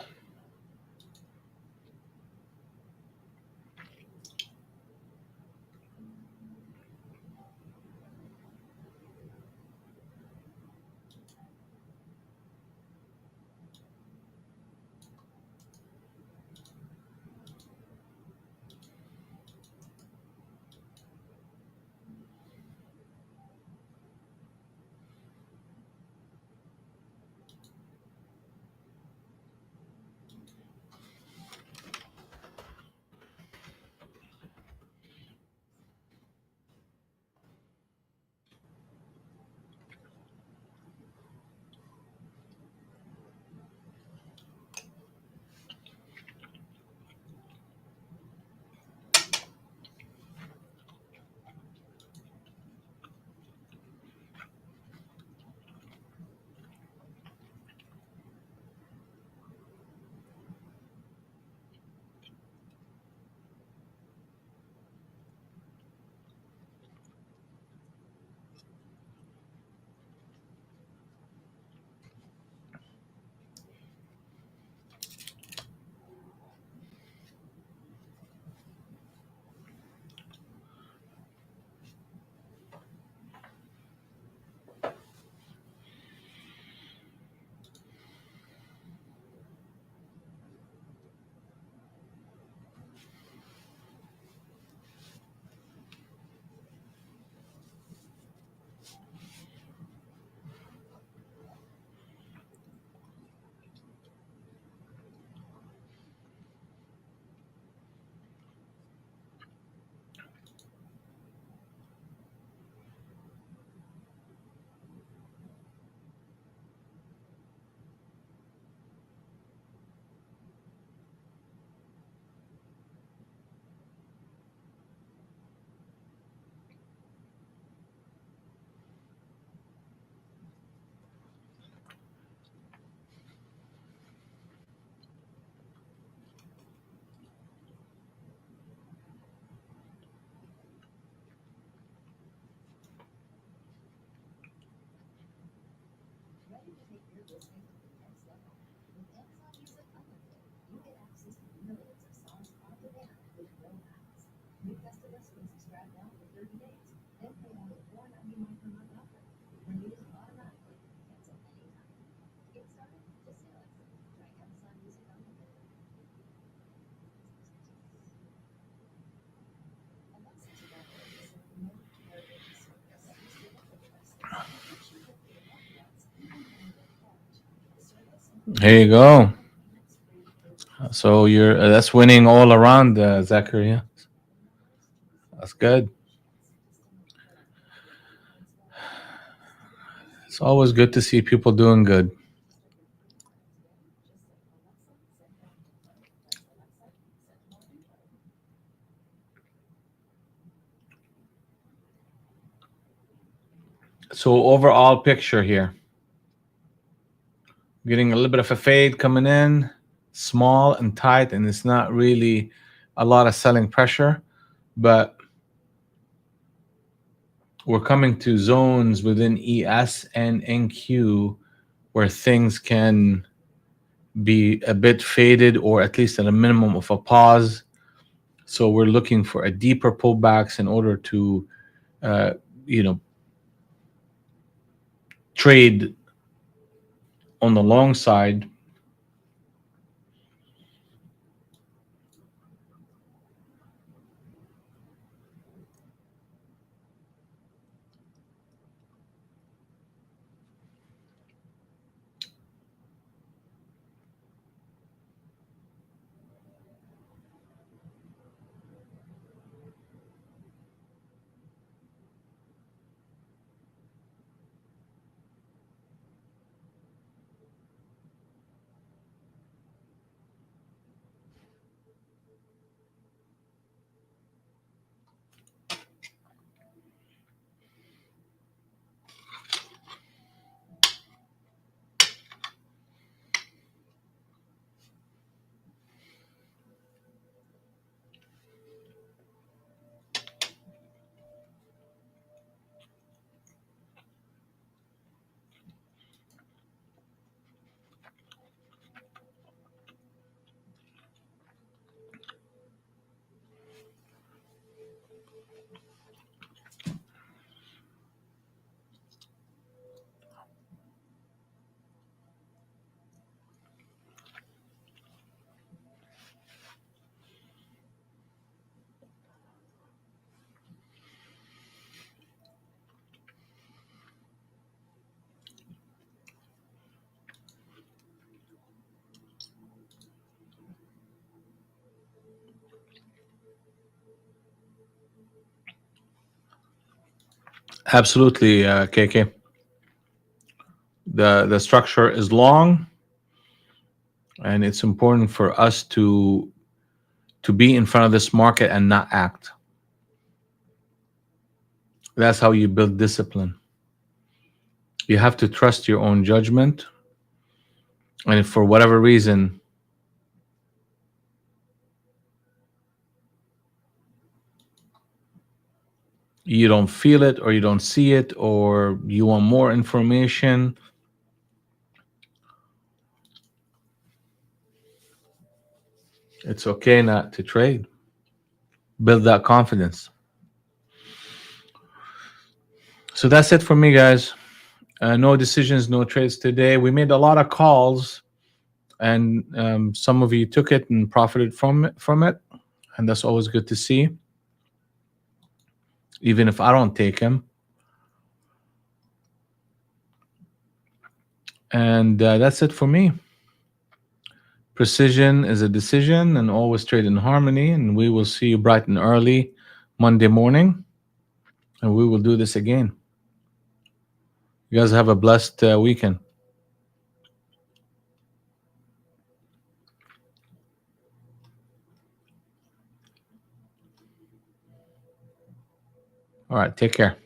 Here you go. So you're that's winning all around, Zachary. That's good. It's always good to see people doing good. So overall picture here, getting a little bit of a fade coming in, small and tight, and it's not really a lot of selling pressure, but we're coming to zones within ES and NQ where things can be a bit faded or at least at a minimum of a pause. So we're looking for a deeper pullbacks in order to, uh, you know, trade on the long side. Absolutely, KK. The structure is long, and it's important for us to be in front of this market and not act. That's how you build discipline. You have to trust your own judgment, and if for whatever reason you don't feel it or you don't see it or you want more information, it's okay not to trade. Build that confidence. So that's it for me, guys. No decisions, no trades today. We made a lot of calls, and some of you took it and profited from it, and that's always good to see. Even if I don't take them. And that's it for me. Precision is a decision, and always trade in harmony. And we will see you bright and early Monday morning, and we will do this again. You guys have a blessed weekend. All right, take care.